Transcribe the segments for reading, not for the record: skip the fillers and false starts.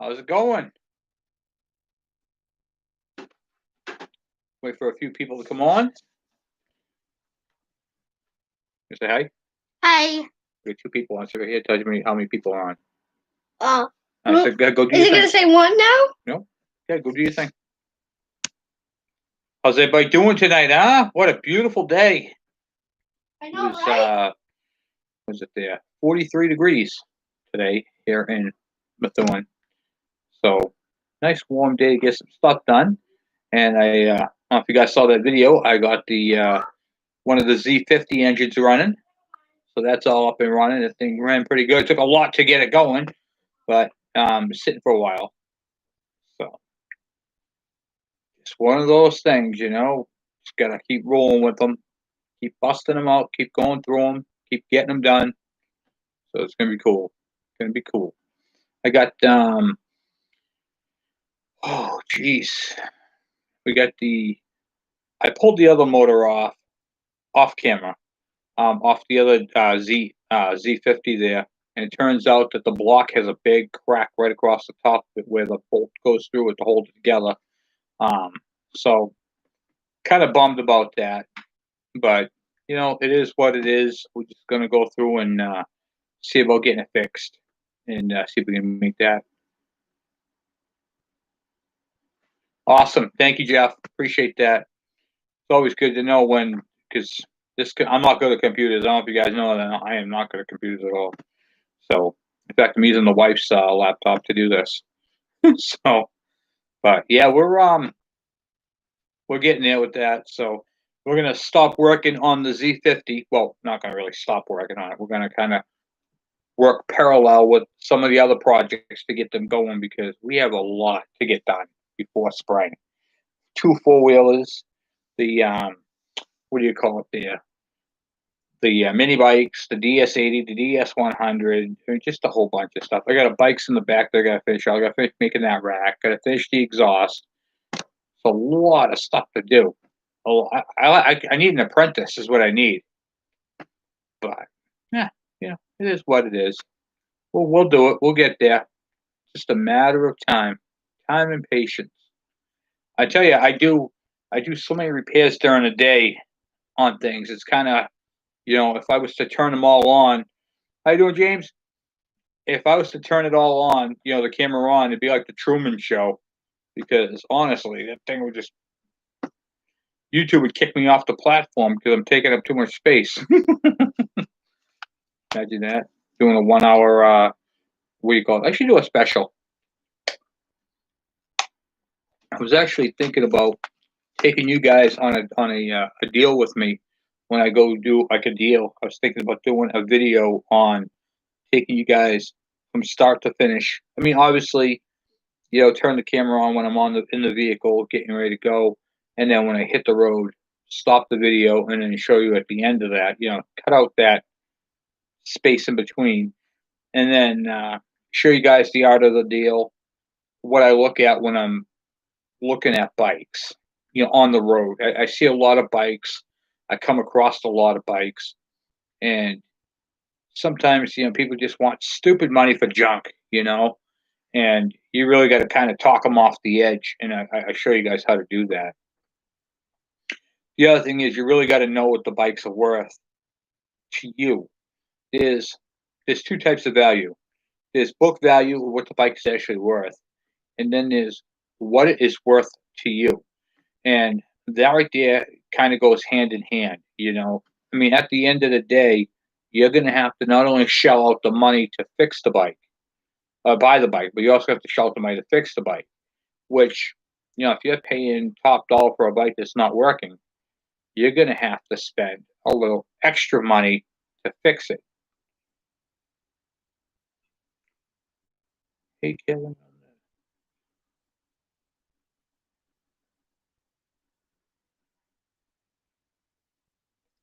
How's it going? Wait for a few people to come on. You say hi. Hi. We got 2 people on. So here, tell me how many people are on. Oh. I said, go do your thing. Is it going to say 1 now? No. Yeah, go do your thing. How's everybody doing tonight, huh? What a beautiful day. I know, right? Was it there? 43 degrees today here in Methuen. So, nice warm day to get some stuff done. And I don't know if you guys saw that video. I got the one of the Z50 engines running. So that's all up and running. The thing ran pretty good. It took a lot to get it going, but sitting for a while. So it's one of those things, Just gotta keep rolling with them, keep busting them out, keep going through them, keep getting them done. So it's gonna be cool. It's gonna be cool. I got oh jeez, we got I pulled the other motor off camera, off the other Z50 there, and it turns out that the block has a big crack right across the top of it where the bolt goes through it to hold it together. So kind of bummed about that, but it is what it is. We're just gonna go through and see about getting it fixed and see if we can make that. Awesome, thank you, Jeff. Appreciate that. It's always good to know because I'm not good at computers. I don't know if you guys know that I am not good at computers at all. So, in fact, I'm using the wife's laptop to do this. So, but yeah, we're getting there with that. So we're gonna stop working on the Z50. Well, not gonna really stop working on it. We're gonna kind of work parallel with some of the other projects to get them going because we have a lot to get done before spring. 2 4-wheelers, the what do you call it? The mini bikes, the DS80, the DS100, just a whole bunch of stuff. I got a bikes in the back that I got to finish. I got to finish making that rack. Got to finish the exhaust. It's a lot of stuff to do. Oh, I need an apprentice is what I need. But yeah, it is what it is. We'll do it. We'll get there. Just a matter of time and patience. I tell you, I do so many repairs during the day on things. It's kind of, if I was to turn them all on, how you doing, James? If I was to turn it all on, the camera on, it'd be like the Truman Show. Because honestly, that thing would just YouTube would kick me off the platform because I'm taking up too much space. Imagine that doing a 1 hour. What do you call it? I should do a special. I was actually thinking about taking you guys on a deal with me when I go do like a deal. I was thinking about doing a video on taking you guys from start to finish. I mean, obviously, turn the camera on when I'm in the vehicle, getting ready to go, and then when I hit the road, stop the video, and then show you at the end of that. Cut out that space in between, and then show you guys the art of the deal. What I look at when I'm looking at bikes, on the road. I see a lot of bikes. I come across a lot of bikes, and sometimes people just want stupid money for junk, and you really got to kind of talk them off the edge. And I show you guys how to do that. The other thing is you really got to know what the bikes are worth to you. There's 2 types of value. There's book value, what the bike is actually worth, and then there's what it is worth to you. And that right there kind of goes hand in hand. I mean, at the end of the day, you're going to have to not only shell out the money to fix the bike, buy the bike, but you also have to shell out the money to fix the bike. Which, if you're paying top dollar for a bike that's not working, you're going to have to spend a little extra money to fix it. Hey, Kevin.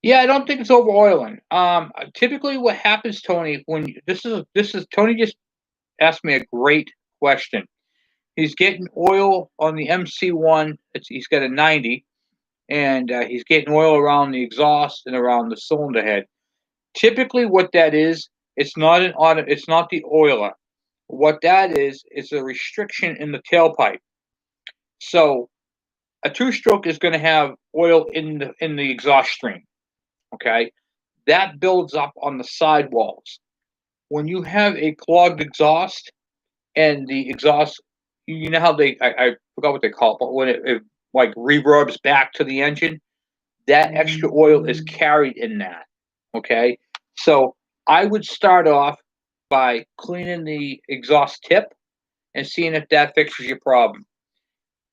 Yeah, I don't think it's over oiling. Typically, what happens, Tony, when this is Tony just asked me a great question. He's getting oil on the MC1. He's got a 90, and he's getting oil around the exhaust and around the cylinder head. Typically, what that is, it's not an auto. It's not the oiler. What that is a restriction in the tailpipe. So a two-stroke is going to have oil in the exhaust stream. Okay, that builds up on the sidewalls. When you have a clogged exhaust and the exhaust, you know how I forgot what they call it, but when it like reverbs back to the engine, that extra oil is carried in that. Okay, so I would start off by cleaning the exhaust tip and seeing if that fixes your problem.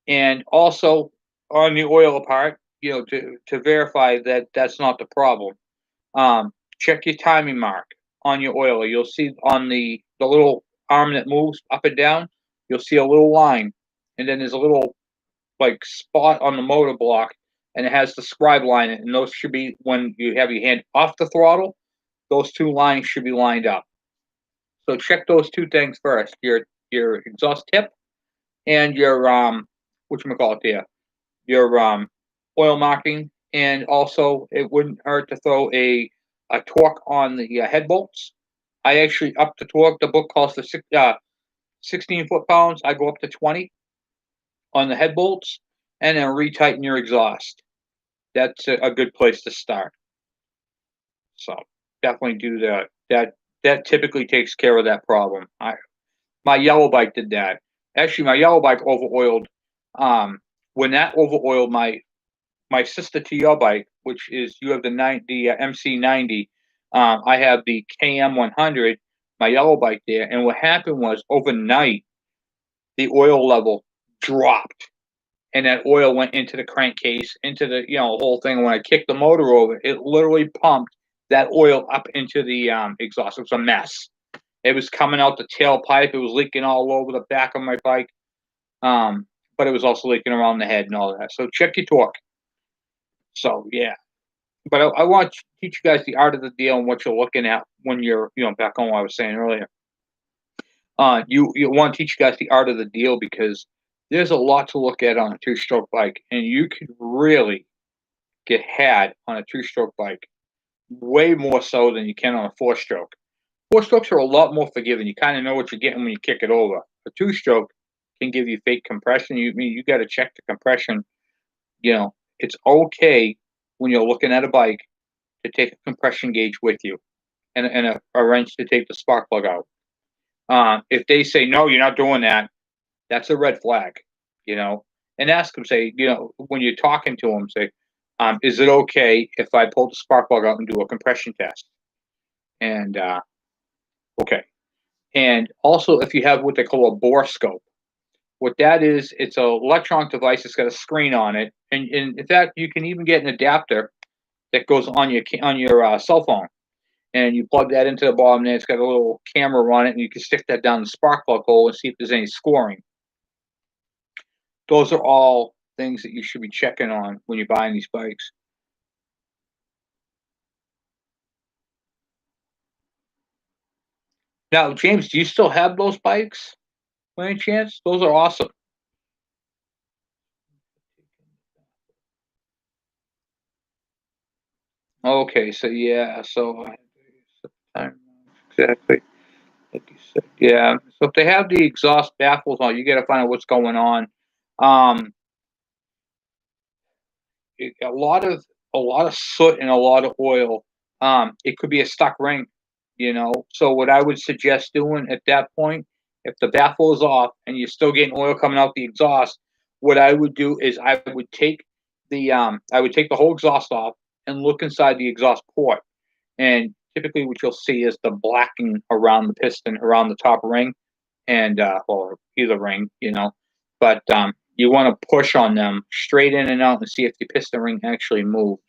And also on the oil part, to verify that that's not the problem. Check your timing mark on your oiler. You'll see on the little arm that moves up and down, you'll see a little line, and then there's a little like spot on the motor block, and it has the scribe line, and those should be when you have your hand off the throttle. Those two lines should be lined up. So check those two things first: your exhaust tip and your whatchamacallit there, your oil marking, and also it wouldn't hurt to throw a torque on the head bolts. I actually up the torque. The book calls for 16 foot-pounds. I go up to 20 on the head bolts, and then retighten your exhaust. That's a good place to start. So definitely do that. That typically takes care of that problem. My yellow bike did that. Actually, my yellow bike over oiled. When that over oiled my sister to your bike, which is you have the MC90. I have the KM100, my yellow bike there. And what happened was overnight, the oil level dropped, and that oil went into the crankcase, into the whole thing. When I kicked the motor over, it literally pumped that oil up into the exhaust. It was a mess. It was coming out the tailpipe. It was leaking all over the back of my bike. But it was also leaking around the head and all that. So check your torque. So yeah, but I want to teach you guys the art of the deal and what you're looking at when you're, back on what I was saying earlier. You want to teach you guys the art of the deal because there's a lot to look at on a two-stroke bike, and you could really get had on a two-stroke bike way more so than you can on a four-stroke. Four-strokes are a lot more forgiving. You kind of know what you're getting when you kick it over. A two-stroke can give you fake compression. You got to check the compression. It's okay when you're looking at a bike to take a compression gauge with you and a wrench to take the spark plug out. If they say, no, you're not doing that, that's a red flag, and ask them, say, when you're talking to them, say, is it okay if I pull the spark plug out and do a compression test? And, okay. And also if you have what they call a bore scope, what that is, it's an electronic device. It's got a screen on it. And in fact, you can even get an adapter that goes on your cell phone, and you plug that into the bottom. And it's got a little camera on it, and you can stick that down the spark plug hole and see if there's any scoring. Those are all things that you should be checking on when you're buying these bikes. Now, James, do you still have those bikes by any chance? Those are awesome. Okay, so yeah, so exactly. Like you said, yeah. So if they have the exhaust baffles on, you got to find out what's going on. Um, a lot of soot and a lot of oil. It could be a stuck ring, So what I would suggest doing at that point, if the baffle is off and you're still getting oil coming out the exhaust, what I would do is I would take the whole exhaust off and look inside the exhaust port. And typically, what you'll see is the blacking around the piston, around the top ring, and or either ring, But you want to push on them straight in and out and see if the piston ring actually moves.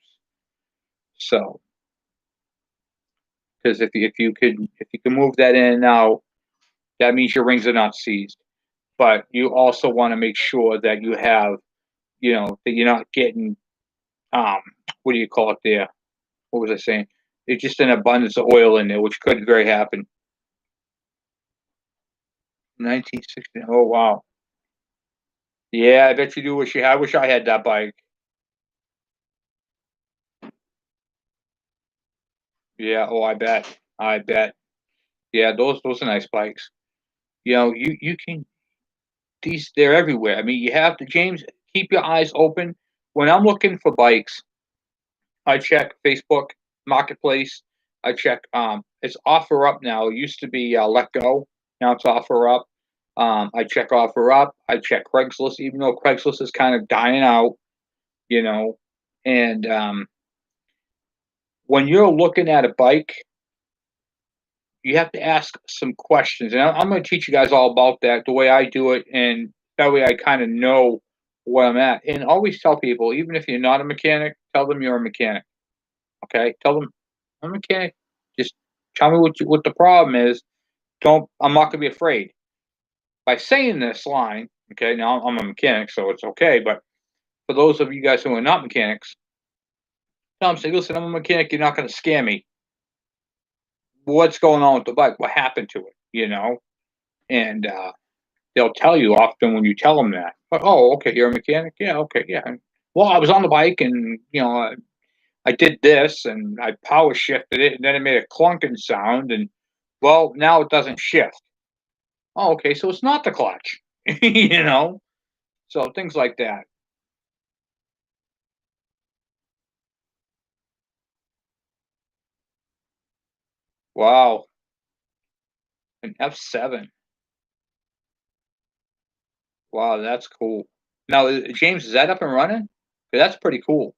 So, because if you can move that in and out, that means your rings are not seized. But you also want to make sure that you have, that you're not getting what do you call it there? What was I saying? It's just an abundance of oil in there, which could very happen. 1960. Oh wow. Yeah, I bet you do wish you. I wish I had that bike. Yeah. Oh, I bet. I bet. Yeah, those are nice bikes. You can they're everywhere. I mean, you have to, James, keep your eyes open. When I'm looking for bikes, I check Facebook Marketplace. I check it's Offer Up now. It used to be Let Go. Now it's Offer Up. I check Offer Up. I check Craigslist, even though Craigslist is kind of dying out, you know. And when you're looking at a bike, you have to ask some questions. And I'm going to teach you guys all about that, the way I do it, and that way I kind of know where I'm at. And always tell people, even if you're not a mechanic, tell them you're a mechanic. Okay, tell them I'm a mechanic. Just tell me what the problem is. Don't I'm not gonna be afraid. By saying this line, okay, now I'm a mechanic, so it's okay. But for those of you guys who are not mechanics, tell them, say, listen, I'm a mechanic. You're not gonna scare me. What's going on with the bike? What happened to it? And they'll tell you often when you tell them that. Oh, okay, you're a mechanic. Yeah, okay, yeah. Well, I was on the bike, and I did this, and I power shifted it, and then it made a clunking sound, and well, now it doesn't shift. Oh, okay, so it's not the clutch, you know? So things like that. Wow, an F7. Wow, that's cool. Now, James, is that up and running? 'Cause that's pretty cool.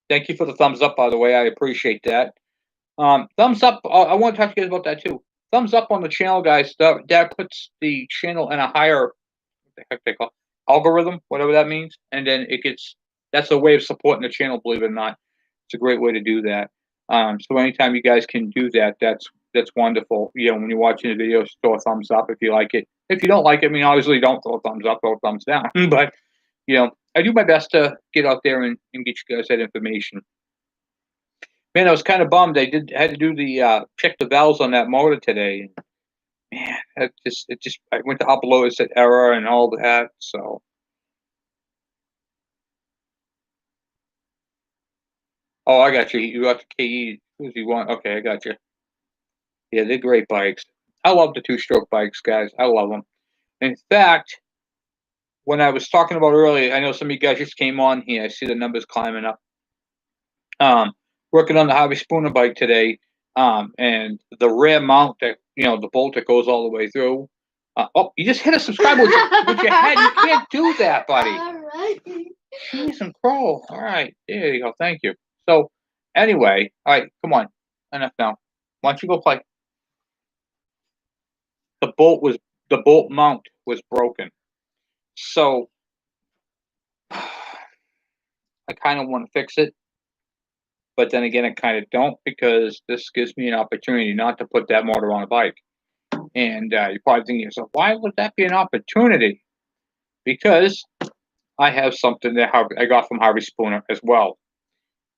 Thank you for the thumbs up, by the way. I appreciate that. Thumbs up. I want to talk to you guys about that too. Thumbs up on the channel, guys. That puts the channel in a higher, what the heck they call algorithm, whatever that means, and then it gets. That's a way of supporting the channel. Believe it or not, it's a great way to do that. So anytime you guys can do that, that's wonderful. When you're watching the video, throw a thumbs up if you like it. If you don't like it, I mean, obviously don't throw a thumbs up, throw a thumbs down. But I do my best to get out there and get you guys that information. Man, I was kind of bummed. Had to do the check the valves on that motor today. Man, it just I went to upload, it said error and all that. So, oh, I got you. You got the KE. Who's you want? Okay, I got you. Yeah, they're great bikes. I love the two-stroke bikes, guys. I love them. In fact, when I was talking about earlier, I know some of you guys just came on here. I see the numbers climbing up. Working on the Harvey Spooner bike today, and the rear mount that the bolt that goes all the way through. Oh, you just hit a subscribe with your head. You can't do that, buddy. Alright. Jeez and crow. All right, there you go. Thank you. So, anyway, all right, come on, enough now. Why don't you go play? The bolt was the bolt mount was broken, so I kind of want to fix it. But then again, I kind of don't, because this gives me an opportunity not to put that motor on a bike. And you're probably thinking to yourself, why would that be an opportunity? Because I have something that I got from Harvey Spooner as well.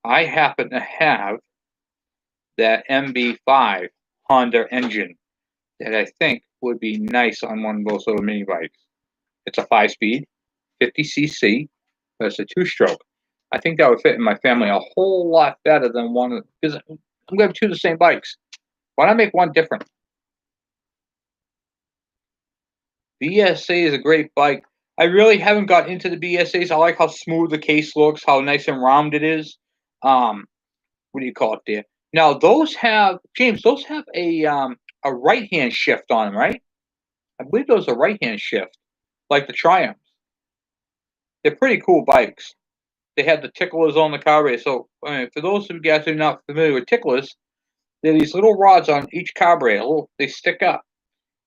I happen to have that MB5 Honda engine that I think would be nice on one of those little mini bikes. It's a 5-speed, 50cc, but it's a two-stroke. I think that would fit in my family a whole lot better than one, because I'm going to have two of the same bikes. Why not make one different? BSA is a great bike. I really haven't got into the BSAs. I like how smooth the case looks, how nice and round it is. What do you call it there? Now those have, James, those have a right hand shift on them, right? I believe those are right hand shift, like the Triumphs. They're pretty cool bikes. They have the ticklers on the carburetor. So for those of you guys who are not familiar with ticklers, they're these little rods on each carburetor. They stick up,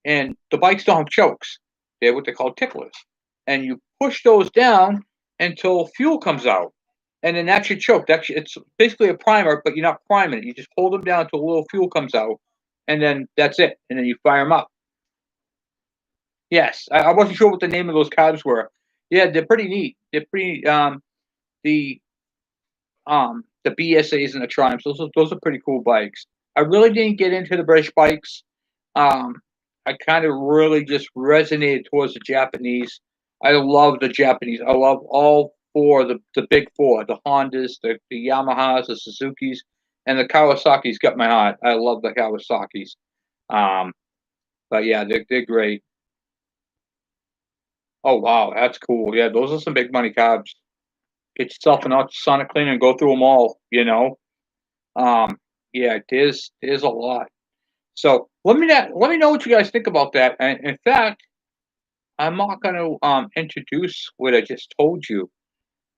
and the bikes don't have chokes. They're what they call ticklers, and you push those down until fuel comes out, and then that's your choke. It's basically a primer, but you're not priming it. You just hold them down until a little fuel comes out, and then that's it. And then you fire them up. Yes, I wasn't sure what the name of those carbs were. Yeah, they're pretty neat. They're pretty the the BSAs and the Triumphs. Those are pretty cool bikes. I really didn't get into the British bikes. Um, I kind of really just resonated towards the Japanese. I love the Japanese. I love all four, the big four, the Hondas, the Yamahas, the Suzukis, and the Kawasaki's got my heart. I love the Kawasaki's. Um, but yeah, they're great. Oh wow, that's cool. Yeah, those are some big money carbs. Get yourself an ultrasonic cleaner and go through them all. Um, yeah, there's a lot. So let me know what you guys think about that. And in fact, I'm not going to introduce what I just told you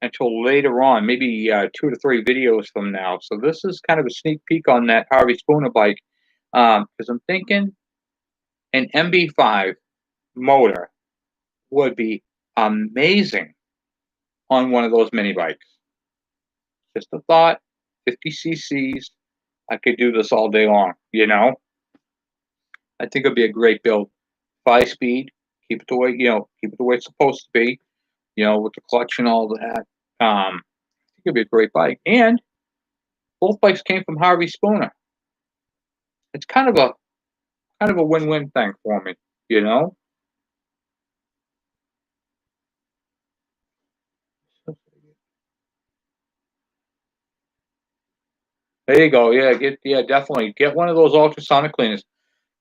until later on, maybe 2 to 3 videos from now. So this is kind of a sneak peek on that Harvey Spooner bike, because I'm thinking an MB5 motor would be amazing on one of those mini bikes. Just a thought, 50 cc's. I could do this all day long. I think it'd be a great build. 5 speed, keep it the way, keep it the way it's supposed to be, with the clutch and all that. I think it'd be a great bike. And both bikes came from Harvey Spooner. It's kind of a win-win thing for me, you know? There you go. Yeah, definitely. Get one of those ultrasonic cleaners.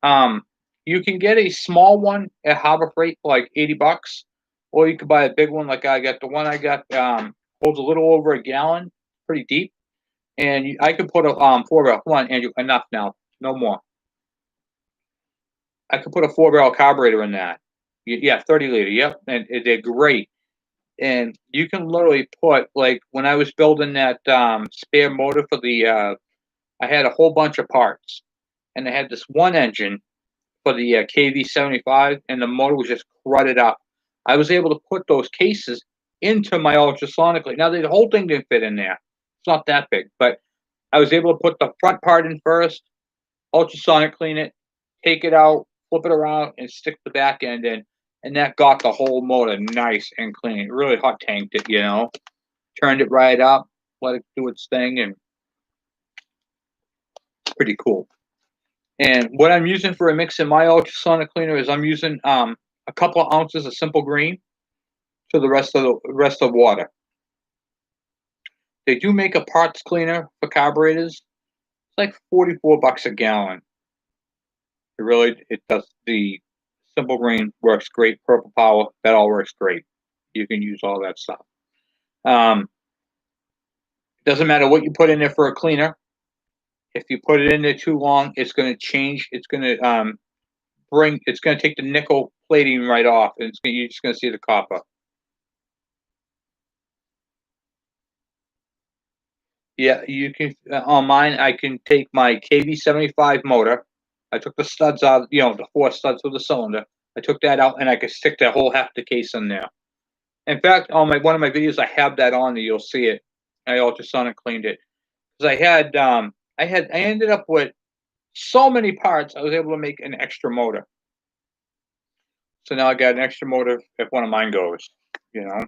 Um, you can get a small one at Harbor Freight for like $80, or you could buy a big one like I got. The one I got holds a little over a gallon, pretty deep, and I could put a 4 barrel. Come on, Andrew, enough now, no more. I could put a 4 barrel carburetor in that. Yeah, 30 liter. Yep, and they're great. And you can literally put like when I was building that spare motor for the I had a whole bunch of parts, and I had this one engine for the KV75, and the motor was just crudted up. I was able to put those cases into my ultrasonically. Now the whole thing didn't fit in there. It's not that big, but I was able to put the front part in first, ultrasonic clean it, take it out, flip it around, and stick the back end in, and that got the whole motor nice and clean. Really hot tanked it. Turned it right up, let it do its thing, and pretty cool. And what I'm using for a mix in my ultrasonic cleaner is I'm using a couple of ounces of simple green to the rest of water. They do make a parts cleaner for carburetors. It's like $44 a gallon. It does. The simple green works great. Purple power, that all works great. You can use all that stuff. Doesn't matter what you put in there for a cleaner. If you put it in there too long, it's going to change. It's going to It's going to take the nickel plating right off, and you're just going to see the copper. Yeah, you can on mine. I can take my KV75 motor. I took the studs out, the 4 studs for the cylinder. I took that out, and I could stick that whole half the case in there. In fact, on one of my videos, I have that on there. You'll see it. I ultrasonic cleaned it because I ended up with so many parts. I was able to make an extra motor. So now I got an extra motor if one of mine goes. You know,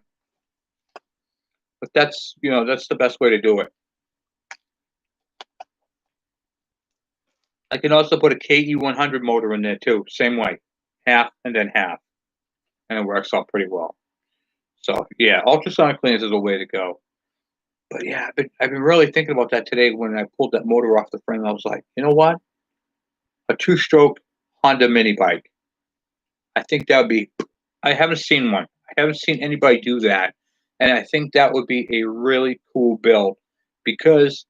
but that's the best way to do it. I can also put a KE100 motor in there too, same way, half and then half, and it works out pretty well. So yeah, ultrasonic cleaners is a way to go. But yeah, I've been really thinking about that today when I pulled that motor off the frame. I was like, you know what? A 2-stroke Honda mini bike. I think that would be. I haven't seen one. I haven't seen anybody do that, and I think that would be a really cool build because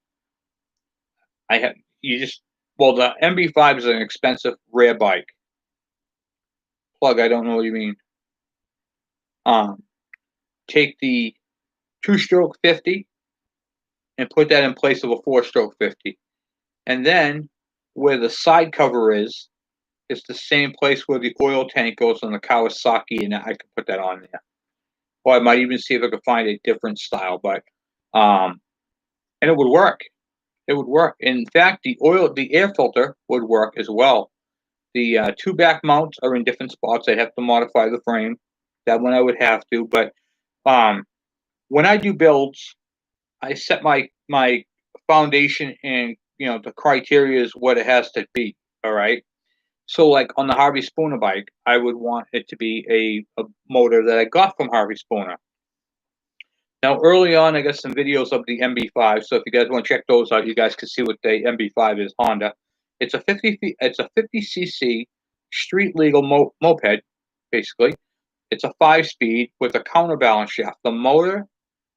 I have you just well the MB5 is an expensive rare bike. Plug, I don't know what you mean. Take the 2-stroke 50 and put that in place of a 4-stroke 50, and then where the side cover is, it's the same place where the oil tank goes on the Kawasaki, and I could put that on there. Or I might even see if I could find a different style, but and it would work. It would work. In fact, the air filter would work as well. The 2 back mounts are in different spots. I'd have to modify the frame. That one I would have to. But when I do builds, I set my foundation, and the criteria is what it has to be. All right. So like on the Harvey Spooner bike, I would want it to be a motor that I got from Harvey Spooner. Now, early on, I got some videos of the MB5. So if you guys want to check those out, you guys can see what the MB5 is. Honda. It's a 50 cc street legal moped, basically. It's a 5-speed with a counterbalance shaft. The motor,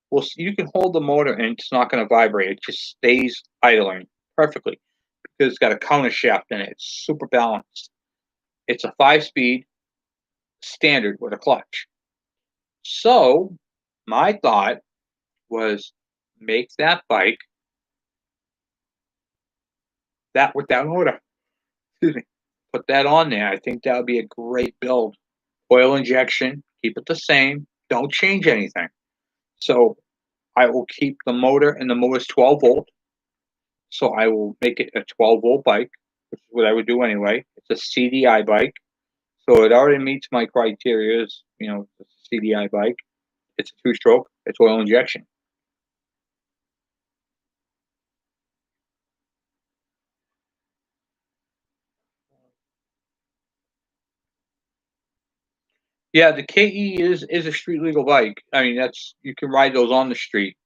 well, you can hold the motor and it's not going to vibrate. It just stays idling perfectly because it's got a counter shaft in it. It's super balanced. It's a 5-speed standard with a clutch. So my thought was make that bike that with that motor. Excuse me. Put that on there. I think that would be a great build. Oil injection, keep it the same. Don't change anything. So I will keep the motor, and the motor's 12 volt. So I will make it a 12 volt bike, which is what I would do anyway. It's a CDI bike. So it already meets my criteria. It's a CDI bike. It's a 2-stroke. It's oil injection. Yeah, the KE is a street legal bike. I mean, you can ride those on the street.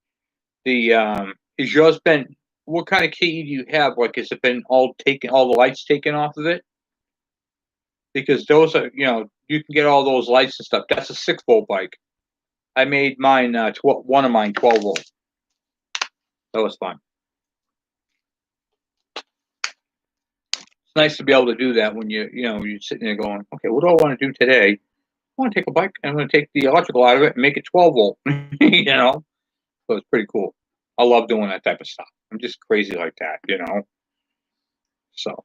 The is yours been what kind of KE do you have? Like, has it been all the lights taken off of it? Because those are, you can get all those lights and stuff. That's a 6-volt bike. I made mine one of mine 12 volt. That was fun. It's nice to be able to do that when you're sitting there going, okay, what do I want to do today? I want to take a bike and I'm going to take the electrical out of it and make it 12 volt. So it's pretty cool. I love doing that type of stuff. I'm just crazy like that. So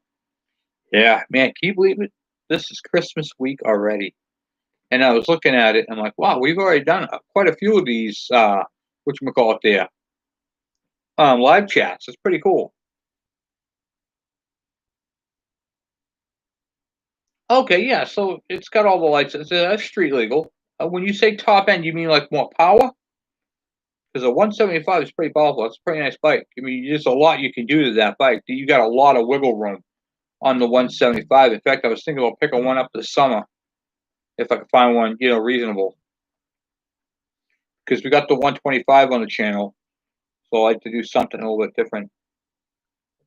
yeah, man, can you believe it? This is Christmas week already. And I was looking at it, I'm like, wow, we've already done quite a few of these whatchamacallit there. Live chats. It's pretty cool. Okay, yeah, so it's got all the lights. That's street legal. When you say top end, you mean like more power? Because a 175 is pretty powerful. It's a pretty nice bike. I mean, there's a lot you can do to that bike. You got a lot of wiggle room on the 175. In fact, I was thinking about picking one up this summer if I could find one, reasonable. Because we got the 125 on the channel, so I like to do something a little bit different.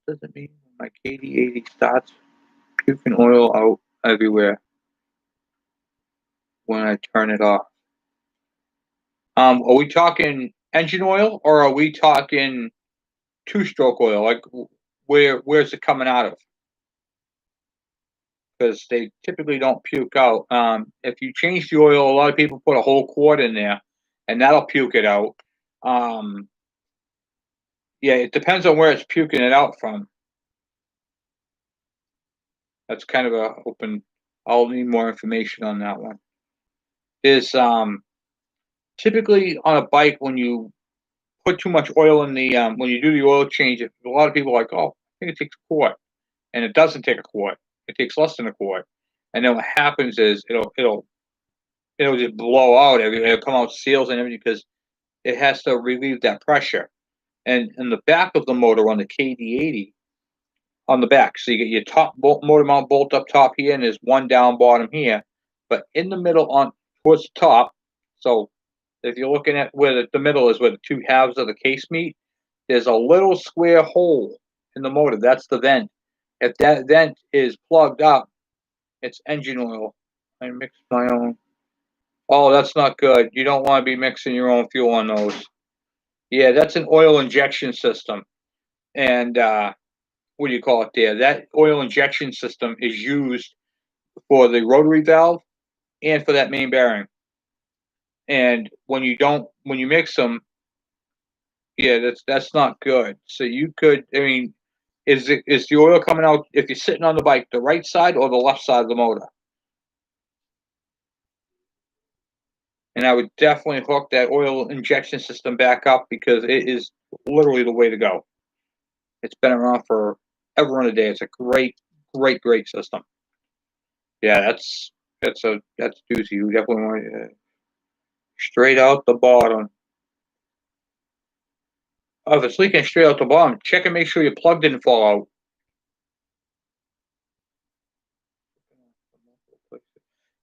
What does it mean when my KD80 starts puking oil out everywhere when I turn it off? Are we talking engine oil or are we talking 2-stroke oil? Like, where's it coming out of? Because they typically don't puke out. If you change the oil, a lot of people put a whole quart in there, and that'll puke it out. Yeah, it depends on where it's puking it out from. That's kind of a open. I'll need more information on that one. Is typically on a bike when you put too much oil in the when you do the oil change, a lot of people are like, oh, I think it takes a quart, and it doesn't take a quart. It takes less than a quart, and then what happens is it'll just blow out everything. It'll come out seals and everything because it has to relieve that pressure. And in the back of the motor on the KD80, on the back, so you get your top motor mount bolt up top here, and there's one down bottom here. But in the middle, on towards the top, so if you're looking at where the middle is, where the two halves of the case meet, there's a little square hole in the motor. That's the vent. If that vent is plugged up, it's engine oil. I mixed my own. Oh, that's not good. You don't want to be mixing your own fuel on those. Yeah, that's an oil injection system. And what do you call it there? That oil injection system is used for the rotary valve and for that main bearing. And when you mix them, yeah, that's not good. So you could, I mean, is the oil coming out if you're sitting on the bike, the right side or the left side of the motor? And I would definitely hook that oil injection system back up because it is literally the way to go. It's been around for ever and a day. It's a great, great, great system. Yeah, that's doozy. You definitely want to straight out the bottom. Oh, if it's leaking straight out the bottom, check and make sure your plug didn't fall out.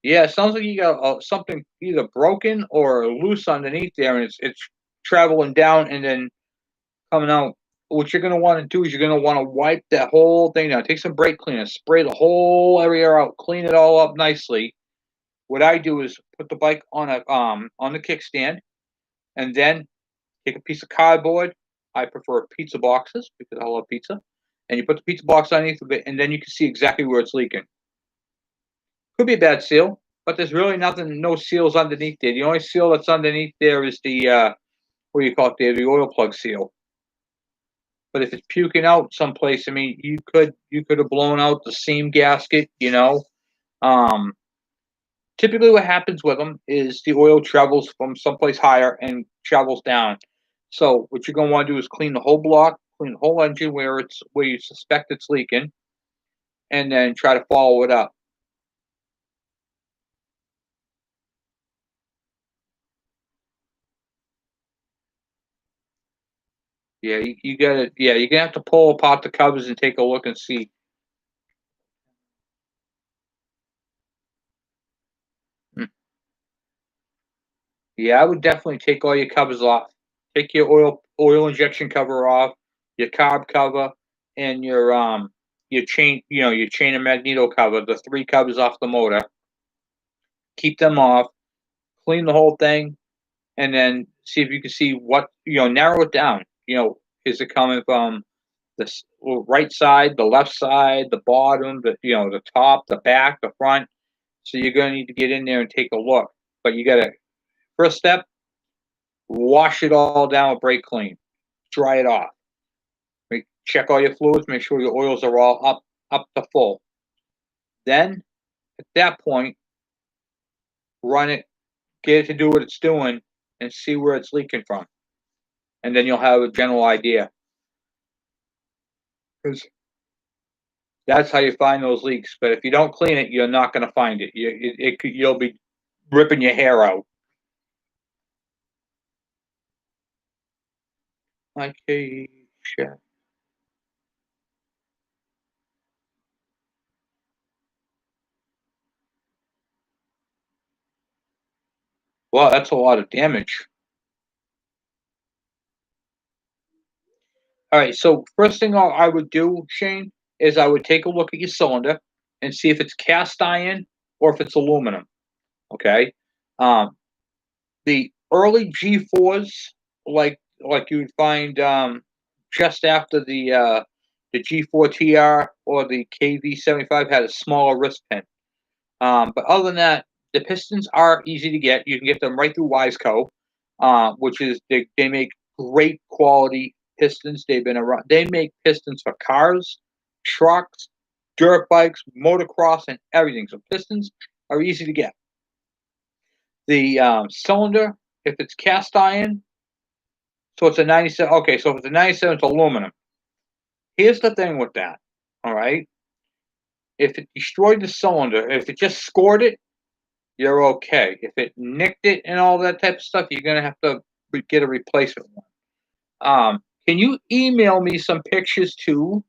Yeah, it sounds like you got something either broken or loose underneath there, and it's traveling down and then coming out. What you're gonna want to do is you're gonna want to wipe that whole thing down. Take some brake cleaner, spray the whole area out, clean it all up nicely, what I do is put the bike on the kickstand, and then take a piece of cardboard. I prefer pizza boxes because I love pizza. And you put the pizza box underneath of it, and then you can see exactly where it's leaking. Could be a bad seal, but there's really nothing, no seals underneath there. The only seal that's underneath there is the what do you call it there, the oil plug seal. But if it's puking out someplace, I mean, you could have blown out the seam gasket, you know. Um, Typically, what happens with them is the oil travels from someplace higher and travels down. So what you're gonna want to do is clean the whole block, clean the whole engine where you suspect it's leaking, and then try to follow it up. Yeah, you gotta. Yeah, you're gonna have to pull apart the covers and take a look and see. Hmm. Yeah, I would definitely take all your covers off. Take your oil injection cover off, your carb cover, and your chain, your chain and magneto cover, the three covers off the motor. Keep them off, clean the whole thing, and then see if you can see what, narrow it down. Is it coming from the right side, the left side, the bottom, the top, the back, the front? So you're going to need to get in there and take a look. But you got to, first step, wash it all down with brake clean, dry it off. Check all your fluids, make sure your oils are all up to full. Then at that point, run it, get it to do what it's doing, and see where it's leaking from. And then you'll have a general idea. Because that's how you find those leaks. But if you don't clean it, you're not going to find it. You'll be ripping your hair out. Okay, shit. Well, that's a lot of damage. All right, so first thing I would do, Shane, is I would take a look at your cylinder and see if it's cast iron or if it's aluminum. Okay, um, the early G4s, like you would find just after the G4 TR or the KV75 had a smaller wrist pin. But other than that, the pistons are easy to get. You can get them right through Wiseco, which is they make great quality pistons. They've been around. They make pistons for cars, trucks, dirt bikes, motocross, and everything. So pistons are easy to get. The cylinder, if it's cast iron, so it's a 97. Okay, so if it's a 97, it's aluminum. Here's the thing with that. All right, if it destroyed the cylinder, if it just scored it, you're okay. If it nicked it and all that type of stuff, you're gonna have to get a replacement one. Can you email me some pictures too?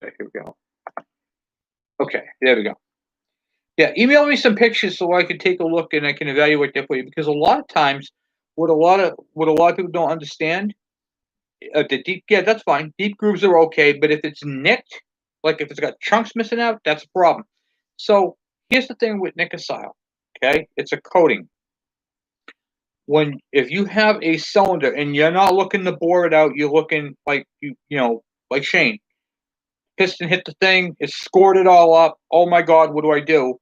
Okay, here we go. Okay, there we go. Yeah, email me some pictures so I can take a look and I can evaluate that for you. Because a lot of times, what a lot of people don't understand, the deep, yeah, that's fine. Deep grooves are okay, but if it's nicked, like if it's got chunks missing out, that's a problem. So here's the thing with Nicosile. Okay, it's a coating. If you have a cylinder and you're not looking to bore it out, you're looking like like Shane. Piston hit the thing, it scored it all up. Oh my God, what do I do?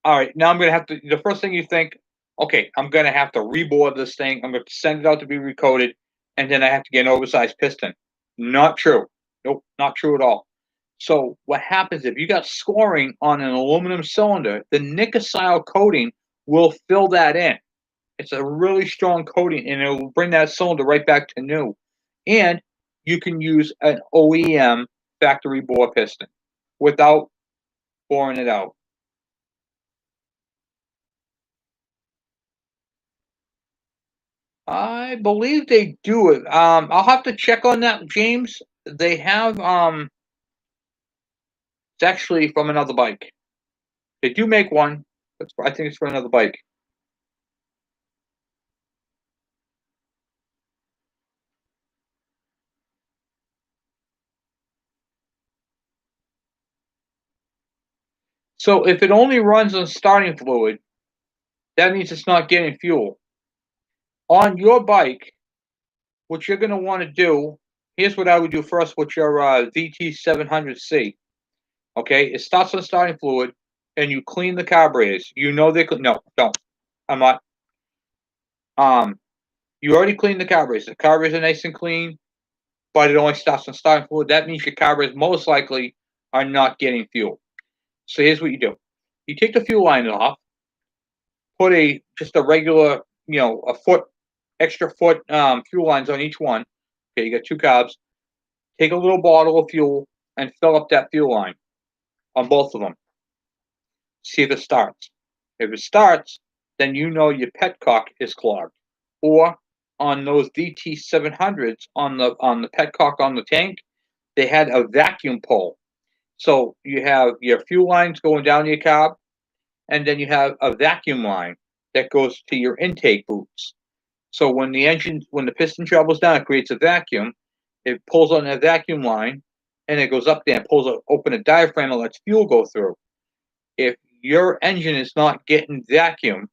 All right, now I'm gonna have to. The first thing you think, okay, I'm gonna have to rebore this thing. I'm gonna send it out to be recoated, and then I have to get an oversized piston. Not true. Nope, not true at all. So what happens if you got scoring on an aluminum cylinder? The Nicosile coating will fill that in. It's a really strong coating, and it will bring that cylinder right back to new. And you can use an OEM factory bore piston without boring it out. I believe they do it. I'll have to check on that, James. They have It's actually from another bike. They do make one. I think it's for another bike. So if it only runs on starting fluid, that means it's not getting fuel. On your bike, what you're going to want to do, here's what I would do first with your VT700C. Okay, it starts on starting fluid, and you clean the carburetors. You know they could. No, don't. I'm not. You already cleaned the carburetors. The carburetors are nice and clean, but it only starts on starting fluid. That means your carburetors most likely are not getting fuel. So here's what you do: you take the fuel line off, put just a regular, a extra foot fuel lines on each one. Okay, you got 2 carbs. Take a little bottle of fuel and fill up that fuel line on both of them. See if it starts. If it starts, then you know your petcock is clogged. Or on those VT700s on the petcock on the tank, they had a vacuum pole. So you have your fuel lines going down your carb, and then you have a vacuum line that goes to your intake boots. So when the piston travels down, it creates a vacuum. It pulls on that vacuum line, and it goes up there and open a diaphragm and lets fuel go through. If your engine is not getting vacuum,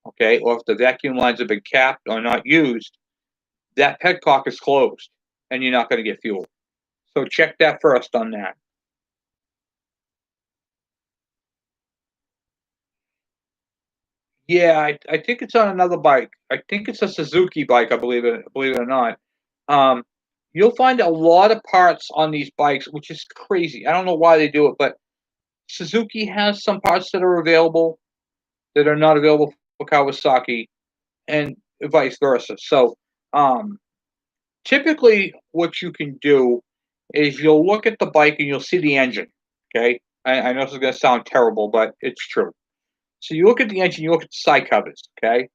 okay, or if the vacuum lines have been capped or not used, that petcock is closed, and you're not going to get fuel. So check that first on that. Yeah, I think it's on another bike. I think it's a Suzuki bike. Believe it or not. You'll find a lot of parts on these bikes, which is crazy. I don't know why they do it, but Suzuki has some parts that are available that are not available for Kawasaki, and vice versa. So, typically, what you can do is you'll look at the bike and you'll see the engine. Okay, I know this is going to sound terrible, but it's true. So you look at the engine, you look at the side covers. Okay,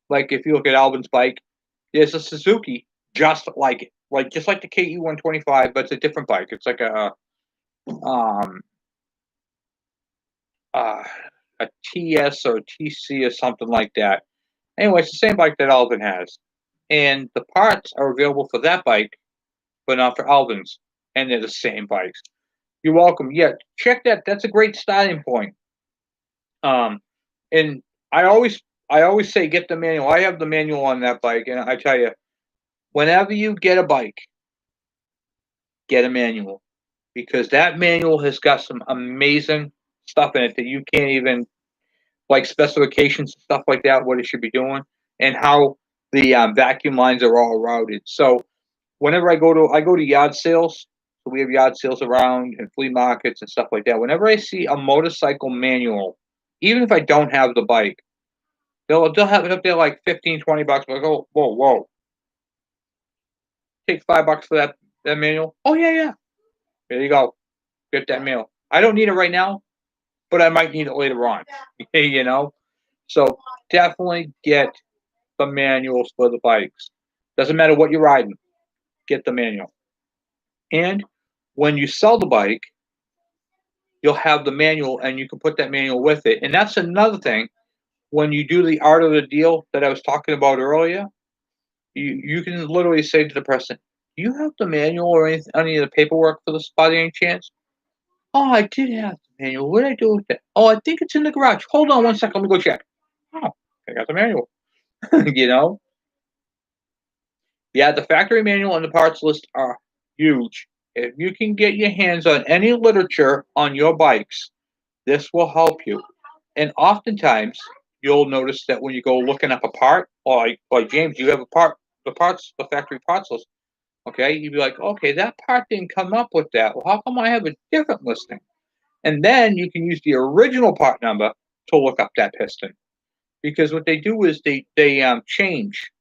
like if you look at Alvin's bike, there's a Suzuki just like it, just like the KE125, but it's a different bike. It's like um uh, a TS or a TC or something like that. Anyway, it's the same bike that Alvin has, and the parts are available for that bike, but not for Alvin's, and they're the same bikes. You're welcome. Yeah, check that. That's a great starting point. Um, and I always say get the manual. I have the manual on that bike, and I tell you, whenever you get a bike, get a manual, because that manual has got some amazing stuff in it that you can't even, like specifications and stuff like that, what it should be doing, and how the vacuum lines are all routed. So whenever I go to yard sales, so we have yard sales around and flea markets and stuff like that. Whenever I see a motorcycle manual, even if I don't have the bike, they'll have it up there like 15, $20. I go, whoa, take $5 for that manual. Oh yeah. There you go. Get that manual. I don't need it right now, but I might need it later on. you know? So definitely get the manuals for the bikes. Doesn't matter what you're riding, get the manual. And when you sell the bike, you'll have the manual and you can put that manual with it. And that's another thing. When you do the art of the deal that I was talking about earlier, you can literally say to the person, "Do you have the manual or any of the paperwork for this by any chance?" "Oh, I did have the manual. What did I do with it?" "Oh, I think it's in the garage. Hold on 1 second. Let me go check." "Oh, I got the manual." you know? Yeah, the factory manual and the parts list are huge. If you can get your hands on any literature on your bikes, this will help you. And oftentimes, you'll notice that when you go looking up a part, or like James, you have the factory parts list. Okay, you'd be like, okay, that part didn't come up with that. Well, how come I have a different listing? And then you can use the original part number to look up that piston, because what they do is they change.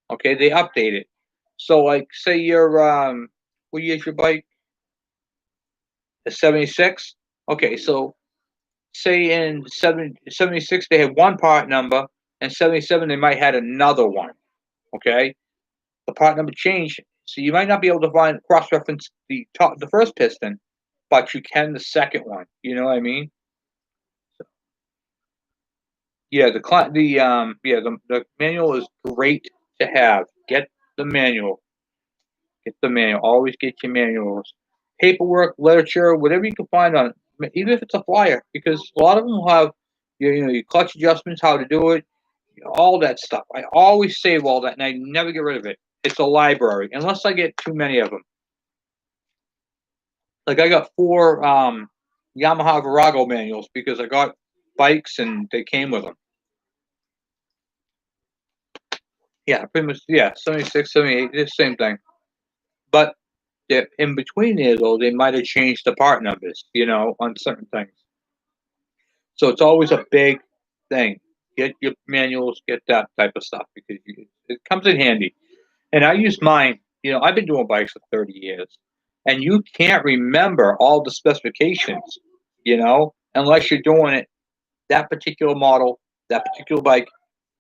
Okay, they update it. So, like, say you're what year's your bike? A 76. Okay, so say in 76 they had one part number, and 77 they might had another one. Okay, the part number changed, so you might not be able to find cross reference the first piston, but you can the second one. You know what I mean? Yeah, the manual is great to have. Get the manual. Get the manual. Always get your manuals. Paperwork, literature, whatever you can find on, even if it's a flyer, because a lot of them will have your clutch adjustments, how to do it, all that stuff. I always save all that, and I never get rid of it. It's a library, unless I get too many of them. Like I got 4 Yamaha Virago manuals because I got bikes and they came with them. Yeah, pretty much. Yeah, 76, 78, the same thing. But in between there, though, they might have changed the part numbers, on certain things. So it's always a big thing. Get your manuals, get that type of stuff because it comes in handy. And I use mine. I've been doing bikes for 30 years, and you can't remember all the specifications, unless you're doing it that particular model, that particular bike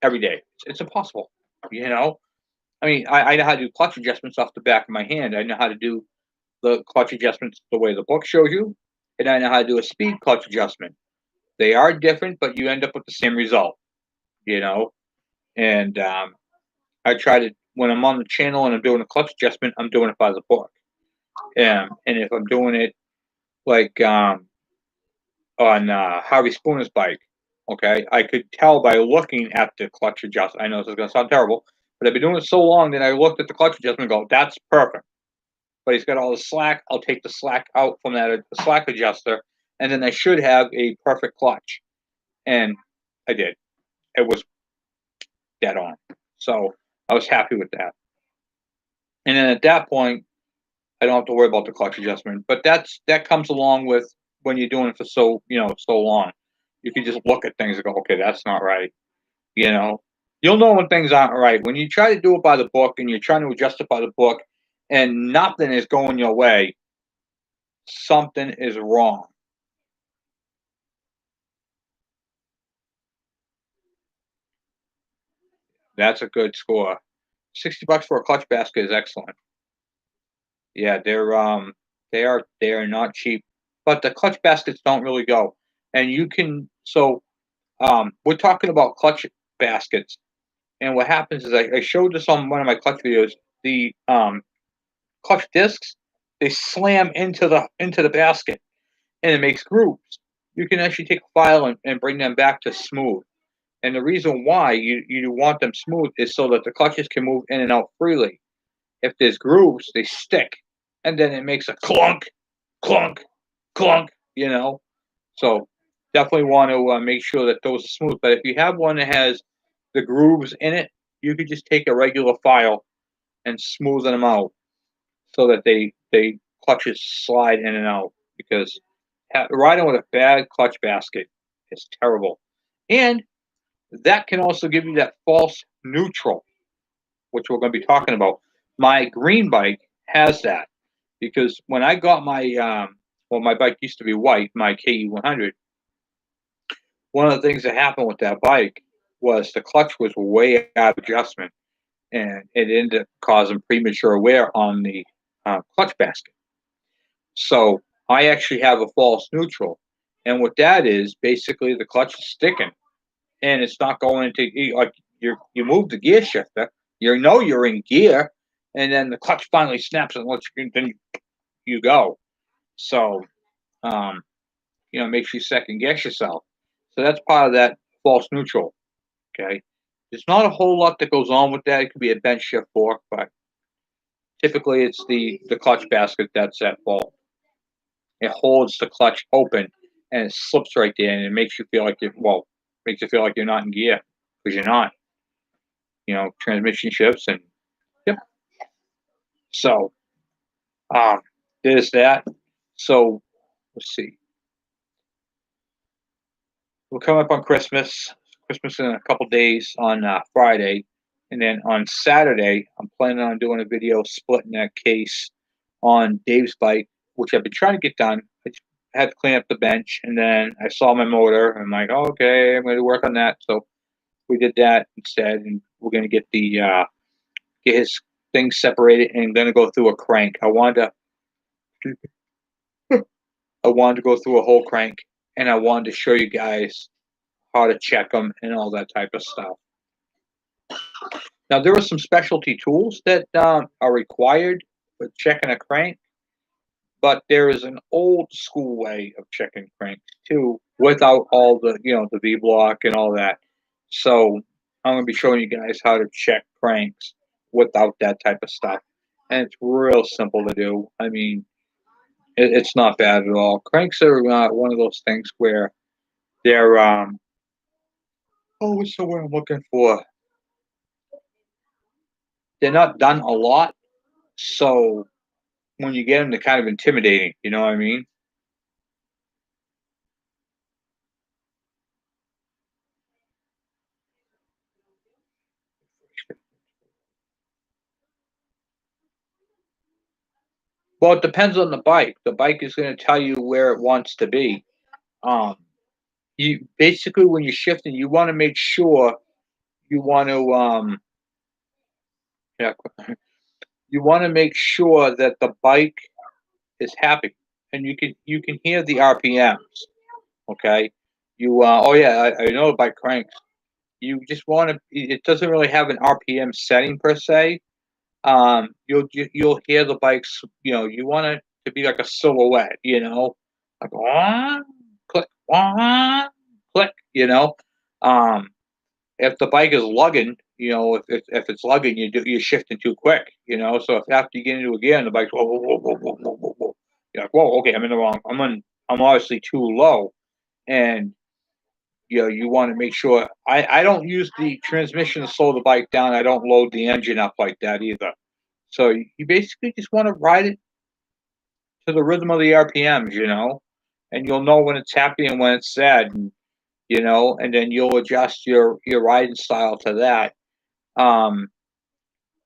every day. It's impossible, I mean, I know how to do clutch adjustments off the back of my hand. I know how to do the clutch adjustments the way the book shows you, and I know how to do a speed clutch adjustment. They are different, but you end up with the same result, you know. And I try to when I'm on the channel and I'm doing a clutch adjustment, I'm doing it by the book. And if I'm doing it like on Harvey Spooner's bike, okay, I could tell by looking at the clutch adjustment. I know this is going to sound terrible, but I've been doing it so long that I looked at the clutch adjustment and go, "That's perfect." But he's got all the slack. I'll take the slack out from that slack adjuster, and then I should have a perfect clutch. And I did. It was dead on. So I was happy with that. And then at that point, I don't have to worry about the clutch adjustment. But that comes along with when you're doing it for so long. You can just look at things and go, okay, that's not right. You'll know when things aren't right. When you try to do it by the book and you're trying to adjust it by the book and nothing is going your way, something is wrong. That's a good score. $60 for a clutch basket is excellent. Yeah, they are not cheap, but the clutch baskets don't really go. And you can we're talking about clutch baskets, and what happens is I showed this on one of my clutch videos. The clutch discs, they slam into the basket, and it makes grooves. You can actually take a file and bring them back to smooth. And the reason why you want them smooth is so that the clutches can move in and out freely. If there's grooves, they stick, and then it makes a clunk, clunk, clunk. So definitely want to make sure that those are smooth. But if you have one that has the grooves in it, you could just take a regular file and smoothen them out so that they clutches slide in and out. Because riding with a bad clutch basket is terrible, and that can also give you that false neutral, which we're going to be talking about. My green bike has that because when I got my bike used to be white, my KE100. One of the things that happened with that bike was the clutch was way out of adjustment, and it ended up causing premature wear on the clutch basket. So I actually have a false neutral, and what that is basically the clutch is sticking, and it's not going into like you move the gear shifter, you're in gear, and then the clutch finally snaps and lets you, then you go. So it makes you second guess yourself. So that's part of that false neutral. Okay, there's not a whole lot that goes on with that. It could be a bench shift fork, but typically it's the clutch basket that's at fault. It holds the clutch open and it slips right there, and it makes you feel like you're not in gear because you're not. Transmission shifts and yep. So there's that. So let's see. We're coming up on Christmas. Christmas in a couple days on Friday, and then on Saturday, I'm planning on doing a video splitting that case on Dave's bike, which I've been trying to get done. I just had to clean up the bench, and then I saw my motor. And I'm like, oh, okay, I'm going to work on that. So we did that instead, and we're going to get get his things separated, and going to go through a crank. I wanted to I wanted to go through a whole crank, and I wanted to show you guys how to check them and all that type of stuff. Now, there are some specialty tools that are required for checking a crank, but there is an old school way of checking cranks too, without all the the V block and all that. So I'm going to be showing you guys how to check cranks without that type of stuff, and it's real simple to do. I mean, it's not bad at all. Cranks are one of those things where they're oh, what's the word I'm looking for? They're not done a lot, so when you get them, they're kind of intimidating. You know what I mean? Well, it depends on the bike. The bike is going to tell you where it wants to be. Um, you basically when you're shifting, you want to make sure you want to yeah, you want to make sure that the bike is happy, and you can hear the RPMs. Okay, you oh yeah, I know the bike cranks. You just want to. It doesn't really have an RPM setting per se. You'll hear the bikes. You want it to be like a silhouette. Like click, click. Um, if the bike is lugging, if it's lugging, you're shifting too quick. So if after you get into a gear and the bike's whoa, whoa, whoa, whoa, whoa, whoa, whoa, whoa, you're like, whoa, okay, I'm in the wrong. I'm obviously too low, and you want to make sure. I don't use the transmission to slow the bike down. I don't load the engine up like that either. So you basically just want to ride it to the rhythm of the RPMs, and you'll know when it's happy and when it's sad, and then you'll adjust your riding style to that. Um,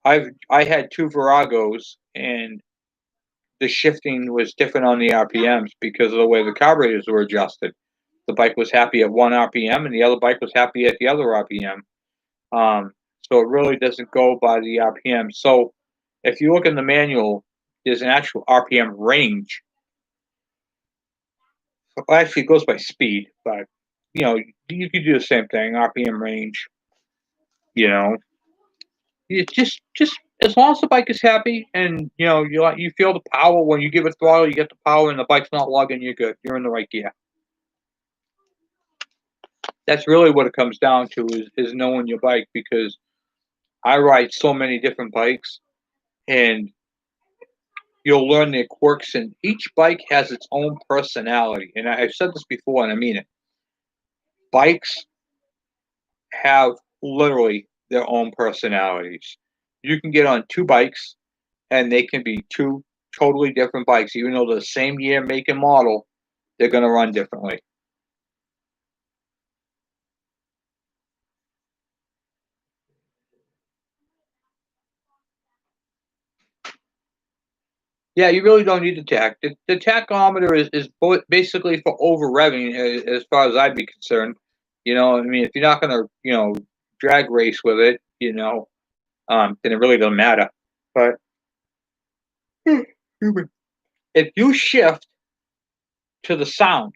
I had two Viragos, and the shifting was different on the RPMs because of the way the carburetors were adjusted. The bike was happy at one RPM, and the other bike was happy at the other RPM. Um, so it really doesn't go by the RPM. So if you look in the manual, there's an actual RPM range. Well, actually, it goes by speed, but you could do the same thing. RPM range. You know, you just as long as the bike is happy and you feel the power when you give it throttle, you get the power, and the bike's not lugging, you're good. You're in the right gear. That's really what it comes down to is knowing your bike, because I ride so many different bikes, and you'll learn their quirks, and each bike has its own personality. And I've said this before, and I mean it. Bikes have literally their own personalities. You can get on two bikes, and they can be two totally different bikes, even though they're the same year, make, and model. They're going to run differently. Yeah, you really don't need the tach. The tachometer is basically for over revving, as far as I'd be concerned. I mean, if you're not going to, drag race with it, then it really doesn't matter. But if you shift to the sound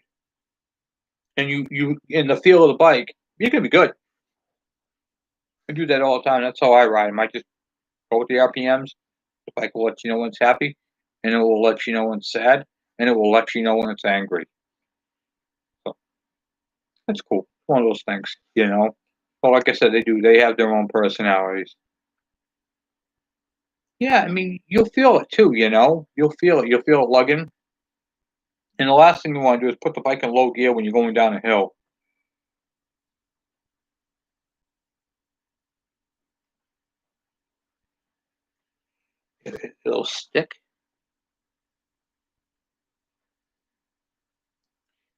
and you in the feel of the bike, you're gonna be good. I do that all the time. That's how I ride. I might just go with the RPMs. The bike will let you know when it's happy, and it will let you know when it's sad, and it will let you know when it's angry. So that's cool. It's one of those things. Well, like I said, they have their own personalities. Yeah, I mean, you'll feel it too. You'll feel it. You'll feel it lugging. And the last thing you want to do is put the bike in low gear when you're going down a hill. It'll stick.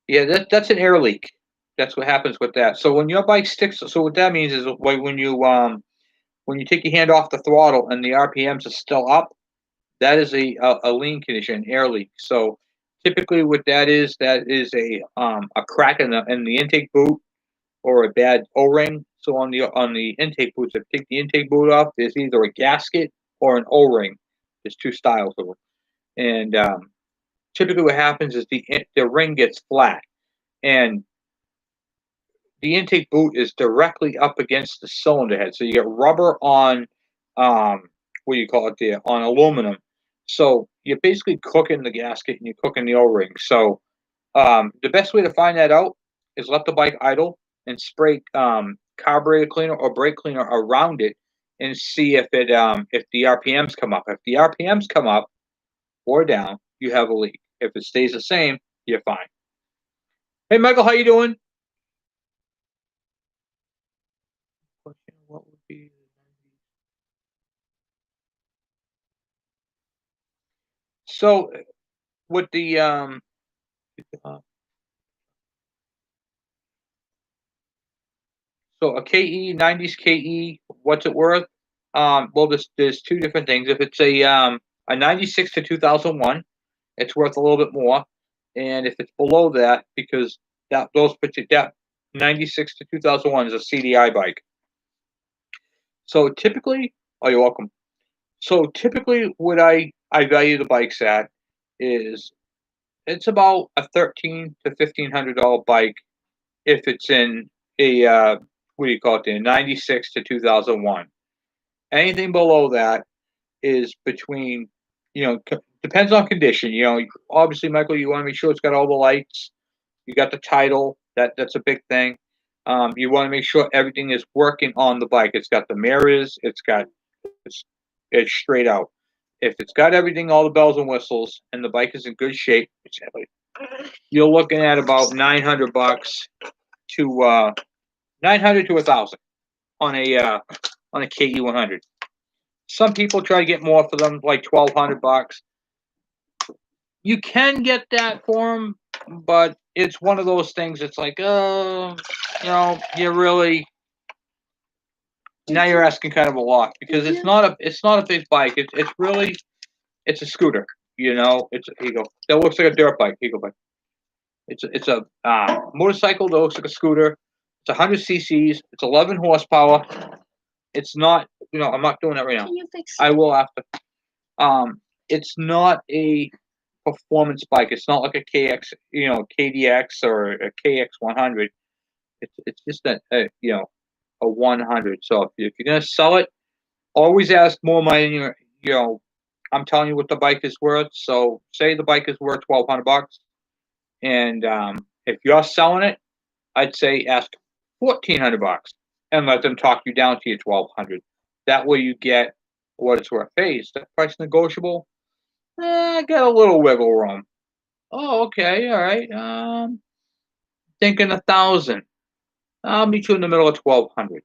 Yeah, that's an air leak. That's what happens with that. So when your bike sticks, so what that means is when you take your hand off the throttle and the RPMs are still up, that is a lean condition, air leak. So typically, what that is a crack in the intake boot, or a bad O-ring. So on the intake boots, if you take the intake boot off, there's either a gasket or an O-ring. There's two styles of them, and typically what happens is the ring gets flat, and the intake boot is directly up against the cylinder head. So you get rubber on, what do you call it there, on aluminum. So you're basically cooking the gasket and you're cooking the O-ring. So the best way to find that out is let the bike idle and spray carburetor cleaner or brake cleaner around it and see if the RPMs come up. If the RPMs come up or down, you have a leak. If it stays the same, you're fine. Hey, Michael, how you doing? Question: what would be so with the uh, so a KE 90s KE, what's it worth? Well, there's two different things. If it's a 96 to 2001, it's worth a little bit more, and if it's below that, because that 96 to 2001 is a CDI bike. So typically, oh, you're welcome. So typically, what I value the bikes at is it's about a $1,300 to $1,500 bike if it's in a what do you call it? The 96 to 2001. Anything below that is between, depends on condition. Obviously, Michael, you want to make sure it's got all the lights. You got the title. That's a big thing. You want to make sure everything is working on the bike. It's got the mirrors. It's, it's straight out. If it's got everything, all the bells and whistles, and the bike is in good shape, you're looking at about $900 to 900 to 1,000 on a KE 100. Some people try to get more for them, like $1,200. You can get that for them, but it's one of those things. It's like, you're really now you're asking kind of a lot because it's not a big bike. It's a scooter. It's here you go. That looks like a dirt bike. Here you go, bike. It's a motorcycle that looks like a scooter. It's 100 cc's. It's 11 horsepower. It's not. I'm not doing that right now. Can you fix I will after. It's not a performance bike. It's not like a KDX or a KX 100. It's just a 100. So if you're gonna sell it, always ask more money than I'm telling you what the bike is worth. So say the bike is worth $1,200, and if you're selling it, I'd say ask $1,400 and let them talk you down to your 1,200. That way you get what it's worth. Hey, is that price negotiable? Get a little wiggle room. Oh, okay, all right. Thinking 1,000. I'll meet you in the middle of 1,200.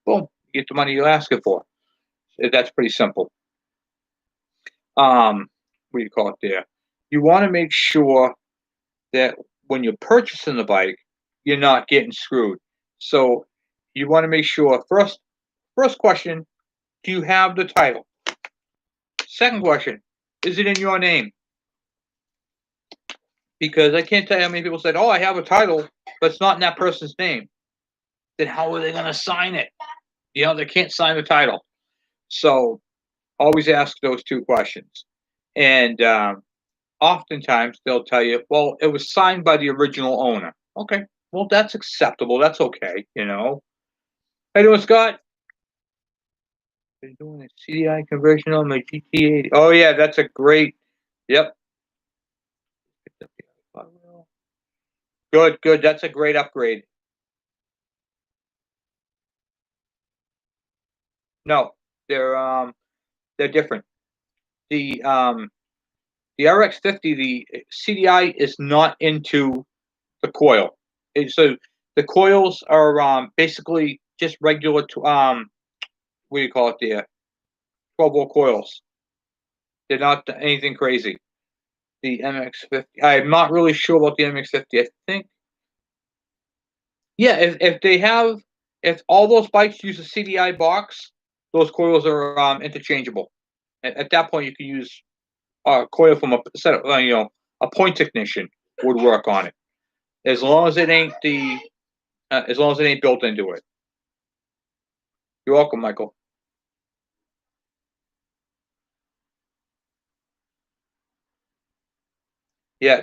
Boom, you get the money you're asking for. That's pretty simple. What do you call it there? You want to make sure that when you're purchasing the bike, you're not getting screwed. So you want to make sure first question, do you have the title? Second question, is it in your name? Because I can't tell you how many people said, "Oh, I have a title, but it's not in that person's name." Then how are they going to sign it? They can't sign the title. So always ask those two questions. And oftentimes they'll tell you, "Well, it was signed by the original owner." Okay, well that's acceptable. That's okay. How you doing, Scott? They're doing a CDI conversion on my GT80. Oh yeah, that's a great. Yep. Good. That's a great upgrade. No, they're different. The RX-50, the CDI is not into the coil. So the coils are basically just regular. What do you call it? The 12-volt coils. They're not anything crazy. The MX-50. I'm not really sure about the MX-50. I think, yeah, if all those bikes use a CDI box, those coils are interchangeable. At that point, you can use a coil from a set of, a point technician would work on it, as long as it ain't built into it. You're welcome, Michael. Yeah.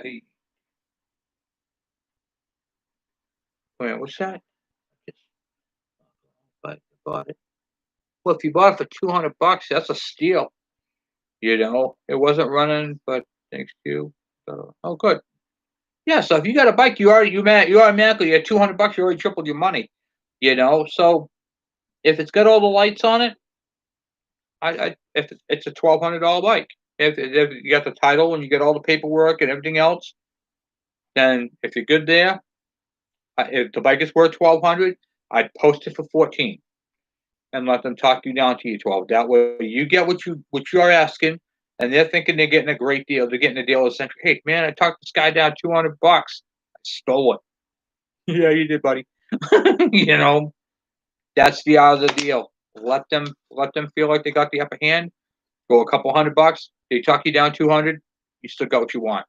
Wait, what's that? But bought it. Well, if you bought it for $200, that's a steal. You know, it wasn't running, but thanks to you. So, oh, good. Yeah. So if you got a bike, you automatically at $200, you already tripled your money. You know, so if it's got all the lights on it, I if it's a $1,200 bike. If you got the title and you get all the paperwork and everything else, then if you're good there, if the bike is worth 1,200, I'd post it for 14 and let them talk you down to your 12. That way, you get what you're asking, and they're thinking they're getting a great deal. They're getting a deal of century. Hey, man, I talked this guy down $200. I stole it. Yeah, you did, buddy. You know, that's the art of the deal. Let them feel like they got the upper hand. Go a couple $100. They talk you down 200. You still got what you want.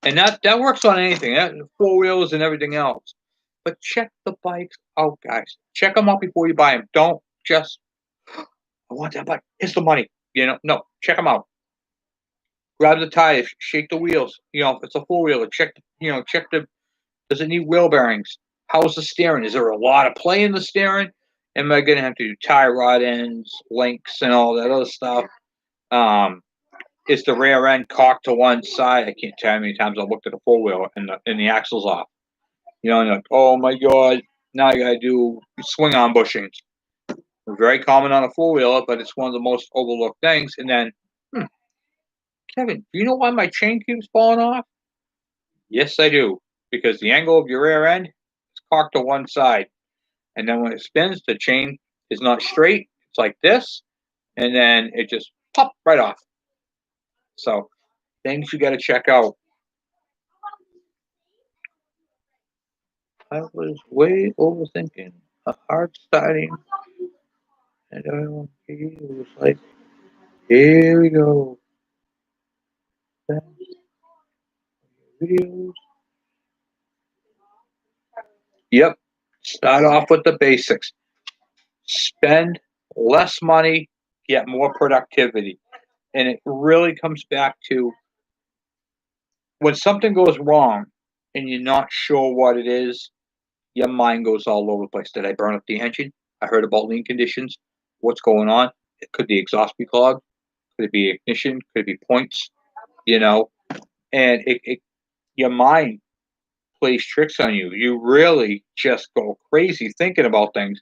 And that works on anything, that four wheels and everything else. But check the bikes out, guys. Check them out before you buy them. Don't just, I want that bike. Here's the money. You know, no. Check them out. Grab the tires. Shake the wheels. You know, if it's a four wheeler, check. Check the. Does it need wheel bearings? How's the steering? Is there a lot of play in the steering? Am I going to have to do tie rod ends, links, and all that other stuff? Is the rear end cocked to one side? I can't tell you how many times I looked at a four wheeler and the axle's off. You know, and you're like, oh my god, now you gotta do swing arm bushings. Very common on a four wheeler, but it's one of the most overlooked things. And then, Kevin, do you know why my chain keeps falling off? Yes, I do, because the angle of your rear end is cocked to one side, and then when it spins, the chain is not straight. It's like this, and then it just pop right off. So, things you got to check out. I was way overthinking a hard starting, and it was like, here we go. Videos. Yep. Start off with the basics. Spend less money, get more productivity. And it really comes back to when something goes wrong and you're not sure what it is, your mind goes all over the place. Did I burn up the engine? I heard about lean conditions. What's going on? It could the exhaust be clogged? Could it be ignition? Could it be points? You know, and your mind plays tricks on you. You really just go crazy thinking about things.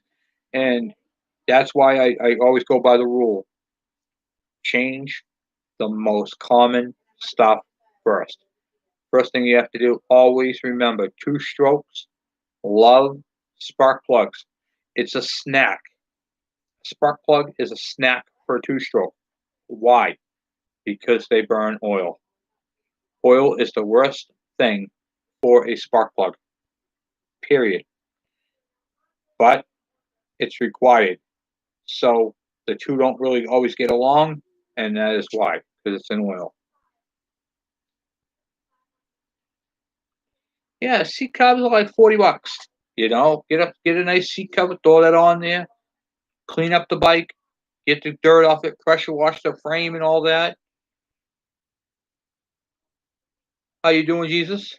And that's why I always go by the rule. Change the most common stuff first. First thing you have to do, always remember two strokes, love spark plugs. It's a snack. Spark plug is a snack for a two stroke. Why? Because they burn oil. Oil is the worst thing for a spark plug, period. But it's required. So the two don't really always get along, and that is why, because it's in oil. Yeah, seat covers are like $40. You know, get a nice seat cover, throw that on there, clean up the bike, get the dirt off it, pressure wash the frame and all that. How you doing, Jesus?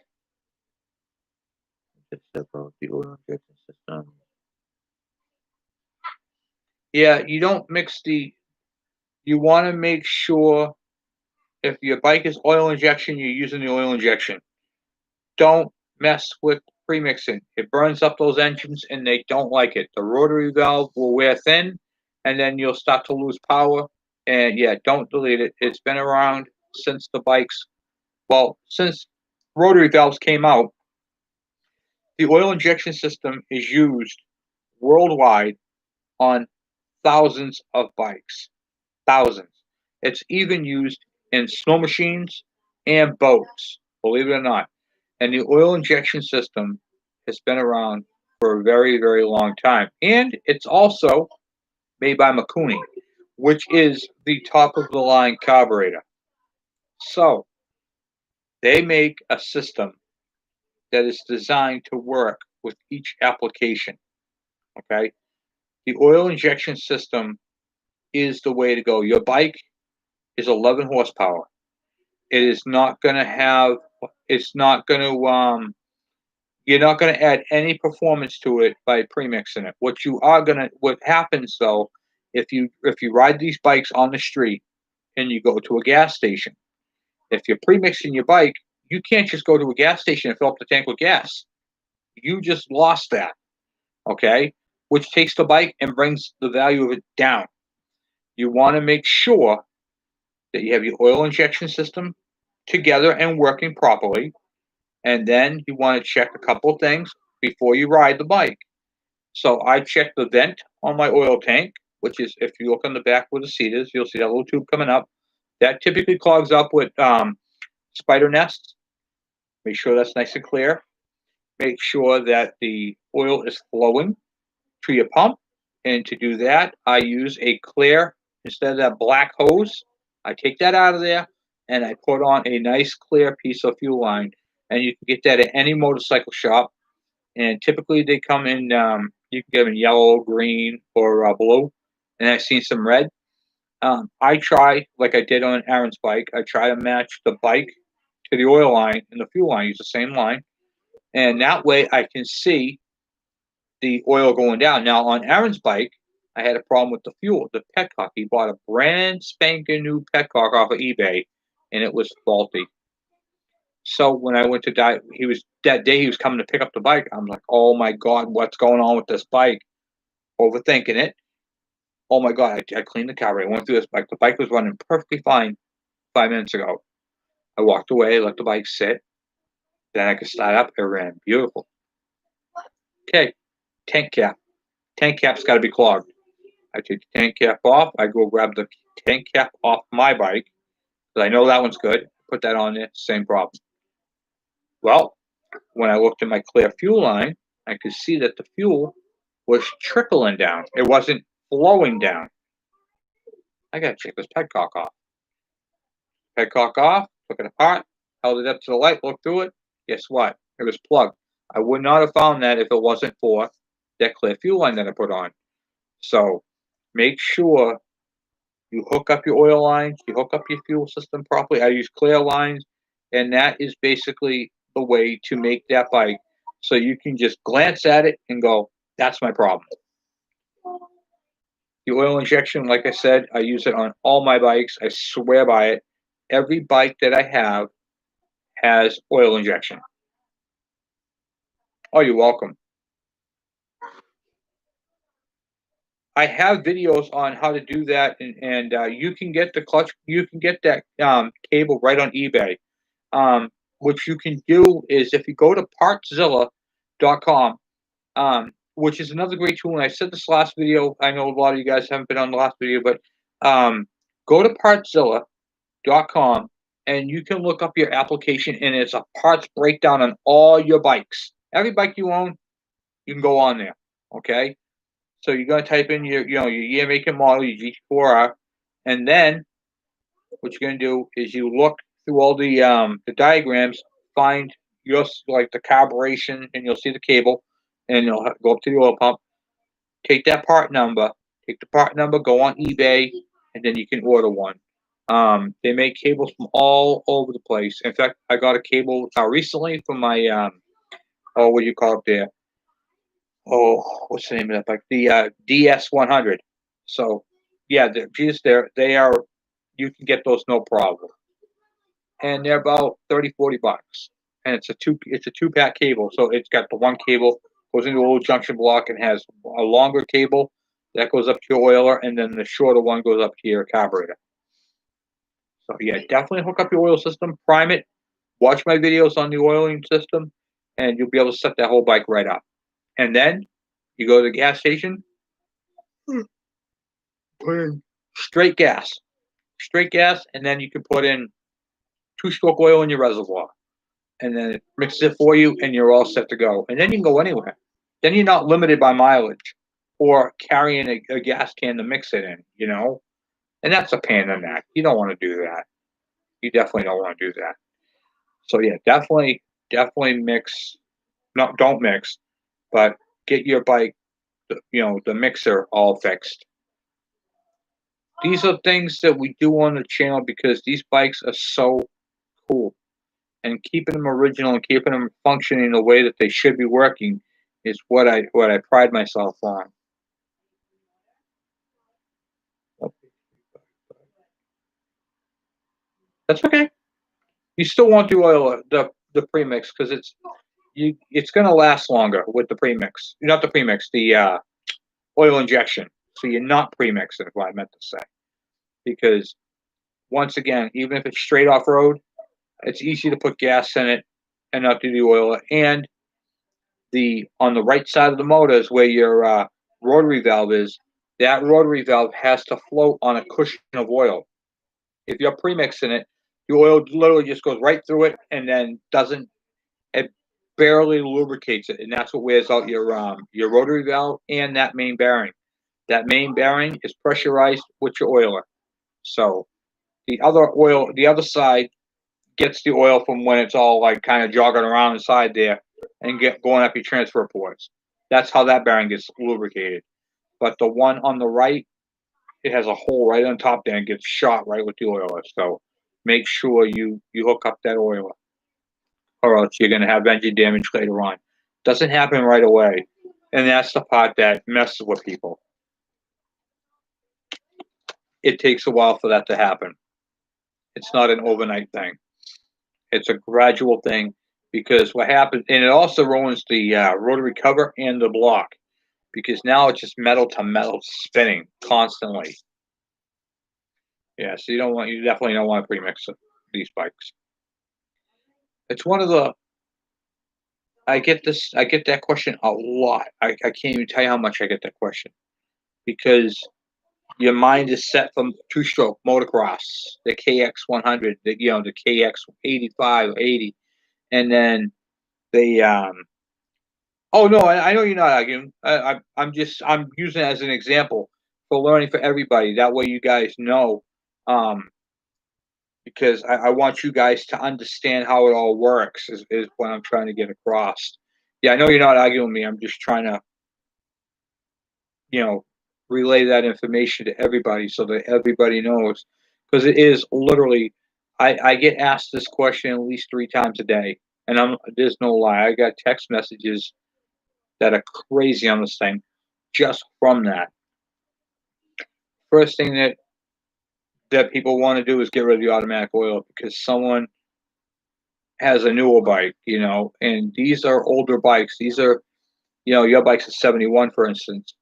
Yeah, you don't mix the. You want to make sure if your bike is oil injection, you're using the oil injection. Don't mess with premixing. It burns up those engines and they don't like it. The rotary valve will wear thin and then you'll start to lose power. And yeah, don't delete it. It's been around since the bikes, well, since rotary valves came out. The oil injection system is used worldwide on thousands of bikes. Thousands. It's even used in snow machines and boats, believe it or not. And the oil injection system has been around for a very, very long time. And it's also made by Mikuni, which is the top of the line carburetor. So they make a system that is designed to work with each application. Okay. The oil injection system is the way to go. Your bike is 11 horsepower. It is not going to have. It's not going to. You're not going to add any performance to it by premixing it. What you are going to. What happens though, if you ride these bikes on the street and you go to a gas station, if you're premixing your bike, you can't just go to a gas station and fill up the tank with gas. You just lost that. Okay, which takes the bike and brings the value of it down. You want to make sure that you have your oil injection system together and working properly. And then you want to check a couple of things before you ride the bike. So I check the vent on my oil tank, which is, if you look on the back where the seat is, you'll see that little tube coming up. That typically clogs up with spider nests. Make sure that's nice and clear. Make sure that the oil is flowing to your pump. And to do that, I use a clear, instead of that black hose, I take that out of there and I put on a nice clear piece of fuel line. And you can get that at any motorcycle shop. And typically they come in, you can get them in yellow, green, or blue. And I've seen some red. I try, like I did on Aaron's bike, I try to match the bike to the oil line and the fuel line, use the same line. And that way I can see the oil going down. Now on Aaron's bike, I had a problem with the fuel, the petcock. He bought a brand spanking new petcock off of eBay, and it was faulty. So when I went to that day he was coming to pick up the bike. I'm like, oh my god, what's going on with this bike? Overthinking it. Oh my god, I cleaned the carburetor. I went through this bike. The bike was running perfectly fine 5 minutes ago. I walked away, let the bike sit. Then I could start up. It ran beautiful. Okay, tank cap. Tank cap's got to be clogged. I take the tank cap off. I go grab the tank cap off my bike because I know that one's good. Put that on there. Same problem. Well, when I looked at my clear fuel line, I could see that the fuel was trickling down. It wasn't flowing down. I got to check this petcock off. Petcock off, took it apart, held it up to the light, looked through it. Guess what? It was plugged. I would not have found that if it wasn't for that clear fuel line that I put on. So make sure you hook up your oil lines, you hook up your fuel system properly. I use clear lines, and that is basically the way to make that bike so you can just glance at it and go, that's my problem. The oil injection, like I said, I use it on all my bikes. I swear by it. Every bike that I have has oil injection. Oh, you're welcome. I have videos on how to do that, and you can get the clutch. You can get that cable right on eBay. What you can do is if you go to partzilla.com, which is another great tool. And I said this last video. I know a lot of you guys haven't been on the last video, but go to partzilla.com and you can look up your application, and it's a parts breakdown on all your bikes. Every bike you own, you can go on there. Okay. So you're gonna type in your year, make, and model, your GT4R, and then what you're gonna do is you look through all the diagrams, find like the carburation, and you'll see the cable, and you'll go up to the oil pump, take that part number, go on eBay, and then you can order one. They make cables from all over the place. In fact, I got a cable recently from my what do you call it there? Oh, what's the name of that bike? The DS100. So, yeah, they are. You can get those no problem, and they're about $30-40, and it's a two-pack cable. So it's got the one cable goes into a little junction block and has a longer cable that goes up to your oiler, and then the shorter one goes up to your carburetor. So yeah, definitely hook up your oil system, prime it, watch my videos on the oiling system, and you'll be able to set that whole bike right up. And then you go to the gas station, put in straight gas, and then you can put in 2-stroke oil in your reservoir, and then it mixes it for you, and you're all set to go. And then you can go anywhere. Then you're not limited by mileage or carrying a gas can to mix it in, And that's a pain in the neck. You don't want to do that. You definitely don't want to do that. So yeah, definitely mix. No, don't mix, but get your bike, the mixer all fixed. These are things that we do on the channel because these bikes are so cool. And keeping them original and keeping them functioning the way that they should be working is what I pride myself on. That's okay. You still want the oil, the premix, because it's going to last longer with the premix. Not the premix, the oil injection. So you're not premixing, is what I meant to say. Because once again, even if it's straight off road, it's easy to put gas in it and not do the oil. And on the right side of the motor is where your rotary valve is. That rotary valve has to float on a cushion of oil. If you're premixing it, the oil literally just goes right through it and then doesn't. It barely lubricates it, and that's what wears out your rotary valve and that main bearing. That main bearing is pressurized with your oiler. So the other side gets the oil from when it's all like kind of jogging around inside there and going up your transfer ports. That's how that bearing gets lubricated. But the one on the right, it has a hole right on top there and gets shot right with the oiler. So make sure you hook up that oiler, or else you're going to have engine damage later on. Doesn't happen right away, and that's the part that messes with people. It takes a while for that to happen. It's not an overnight thing. It's a gradual thing, because what happens, and it also ruins the rotary cover and the block, because now it's just metal to metal spinning constantly. Yeah, so you definitely don't want to premix these bikes. It's one of the, I get that question a lot. I can't even tell you how much I get that question, because your mind is set from two-stroke motocross, the KX100, the KX85 80, and then the oh no, I know you're not arguing. I'm using it as an example for learning for everybody. That way you guys know, because I want you guys to understand how it all works. Is what I'm trying to get across. Yeah, I know you're not arguing with me. I'm just trying to, relay that information to everybody so that everybody knows. Because it is literally, I get asked this question at least 3 times a day, and there's no lie. I got text messages that are crazy on this thing just from that. First thing that people want to do is get rid of the automatic oil because someone has a newer bike, and these are older bikes. These are, your bike's a 71, for instance.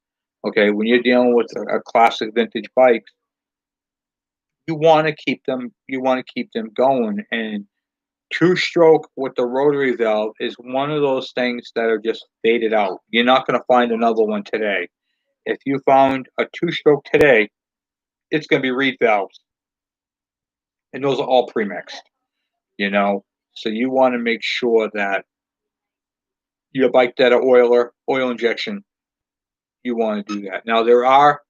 Okay, when you're dealing with a classic vintage bike, you want to keep them going. And two-stroke with the rotary valve is one of those things that are just faded out. You're not going to find another one today. If you found a two-stroke today, it's going to be reed valves, and those are all premixed. So you want to make sure that your bike that are oil injection, you want to do that. Now there are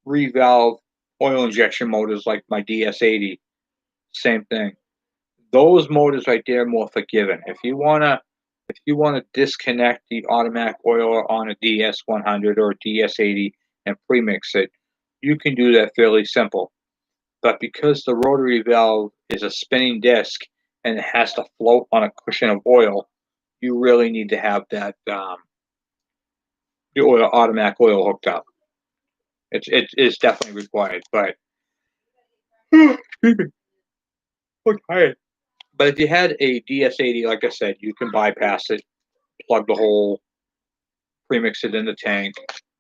reed valve oil injection motors like my DS80, same thing. Those motors right there are more forgiving. If you wanna disconnect the automatic oil on a DS100 or a DS80 and premix it, you can do that fairly simple. But because the rotary valve is a spinning disc and it has to float on a cushion of oil, you really need to have that the automatic oil hooked up. It's definitely required. But excuse me, I'm tired. But if you had a DS80, like I said, you can bypass it, plug the hole, premix it in the tank,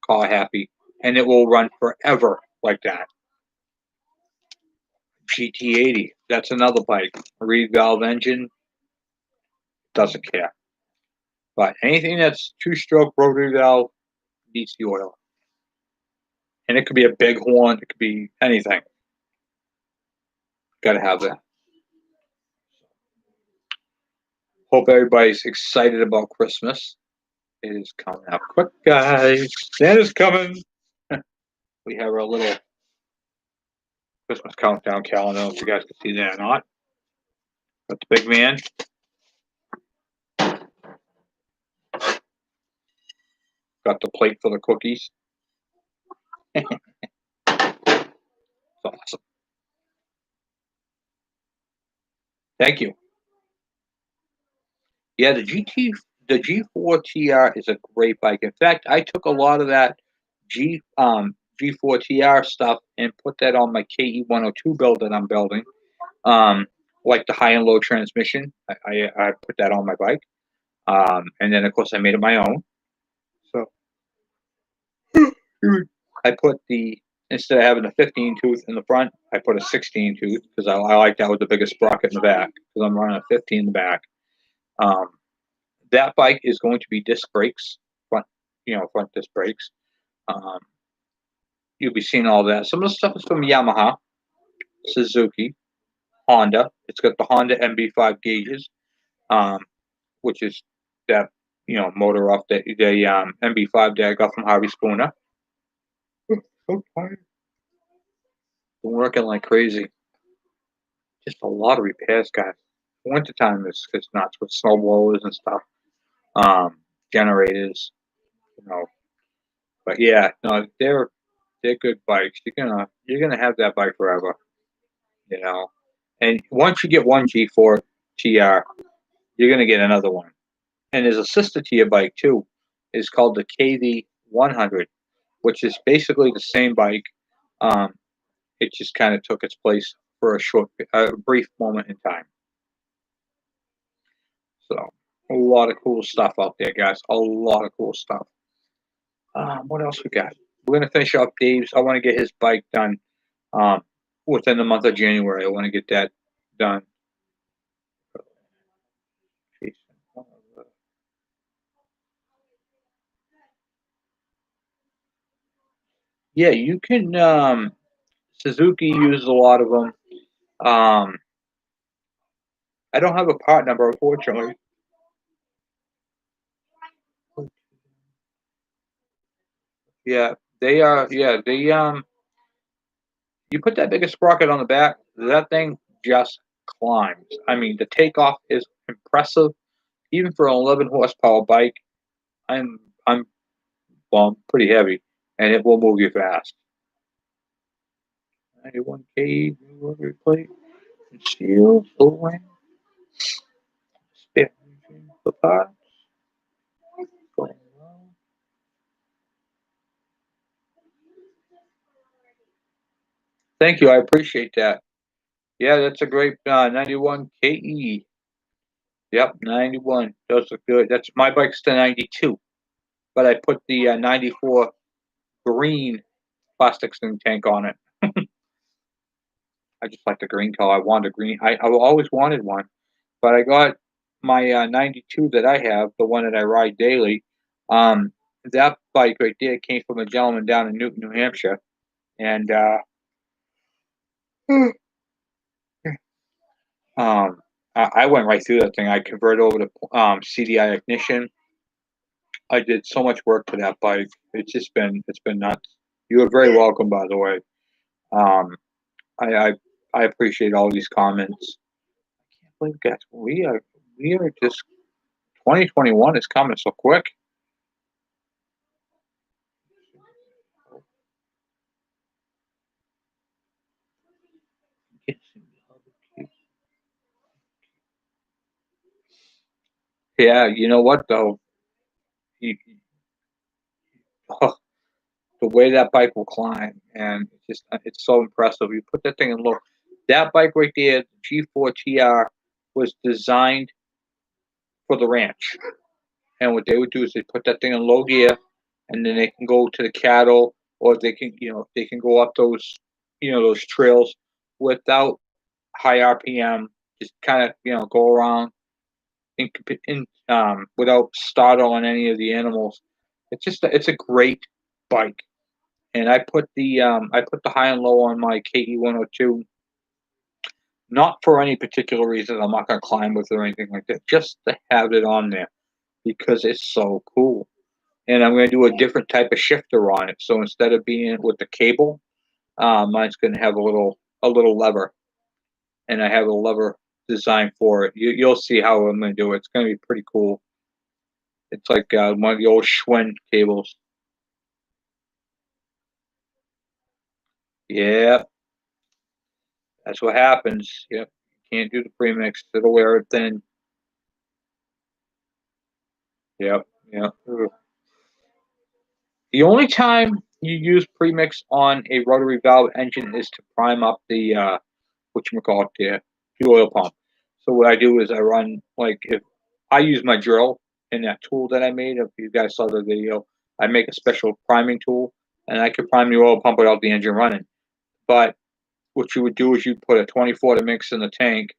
call it happy, and it will run forever like that. GT80, that's another bike. Reed valve engine, doesn't care. But anything that's two-stroke rotary valve needs the oil. And it could be a big horn, it could be anything. Got to have that. Hope everybody's excited about Christmas. It is coming up quick, guys. Santa's coming. We have our little Christmas countdown calendar. I don't know if you guys can see that or not. Got the big man. Got the plate for the cookies. It's awesome. Thank you. Yeah, the G4 TR is a great bike. In fact, I took a lot of that G4 TR stuff and put that on my KE 102 build that I'm building. Like the high and low transmission, I put that on my bike. And then of course I made it my own. So I put instead of having a 15 tooth in the front, I put a 16 tooth because I like that with the biggest sprocket in the back because I'm running a 15 in the back. That bike is going to be disc brakes, front disc brakes. You'll be seeing all that. Some of the stuff is from Yamaha, Suzuki, Honda. It's got the Honda MB5 gauges, which is that motor off the MB5 that I got from Harvey Spooner. So tired. Been working like crazy. Just a lot of repairs, guys. Wintertime is nuts with snow blowers and stuff. Generators, But yeah, no, they're good bikes. You're gonna have that bike forever, And once you get one G4 TR, you're gonna get another one. And there's a sister to your bike too. It's called the KV 100, which is basically the same bike. It just kind of took its place for a brief moment in time. So a lot of cool stuff out there, guys. A lot of cool stuff. What else we got? We're gonna finish up Dave's. I want to get his bike done within the month of January. I want to get that done. Yeah, you can. Suzuki uses a lot of them. I don't have a part number, unfortunately. Yeah, they are. Yeah, they You put that biggest sprocket on the back, that thing just climbs. I mean, the takeoff is impressive, even for an 11 horsepower bike. I'm I'm pretty heavy, and it will move you fast. 91 K plate, steel, full spare the parts. Thank you, I appreciate that. Yeah, that's a great 91 KE. Yep, 91. Those look good. That's my bike's the 92, but I put the 94 green plastic sling tank on it. I just like the green color. I wanted a green. I've always wanted one, but I got my 92 that I have, the one that I ride daily. That bike right there came from a gentleman down in Newton, New Hampshire, and I went right through that thing. I converted over to CDI ignition. I did so much work to that bike. It's been nuts. You are very welcome, by the way. Um, I appreciate all these comments. I can't believe, guys, we are just 2021 is coming so quick. Yeah, you know what though? You, oh, the way that bike will climb, and it's so impressive. You put that thing in low. That bike right there, G4 TR, was designed for the ranch. And what they would do is they put that thing in low gear, and then they can go to the cattle, or they can go up those trails without high RPM. Just kind of go around without startling any of the animals. It's a great bike, and I put the high and low on my KE 102. Not for any particular reason. I'm not gonna climb with it or anything like that. Just to have it on there because it's so cool. And I'm going to do a different type of shifter on it. So instead of being with the cable, mine's going to have a little lever, and I have a lever designed for it. You'll see how I'm going to do it. It's going to be pretty cool. It's like one of the old Schwinn cables. Yeah, that's what happens. Yep, Can't do the premix. It'll wear it thin. Yep. Yeah. The only time you use premix on a rotary valve engine is to prime up the whatchamacallit there, the oil pump. So what I do is I run, like, if I use my drill and that tool that I made, if you guys saw the video, I make a special priming tool and I could prime the oil pump without the engine running. But what you would do is you'd put a 24 mix in the tank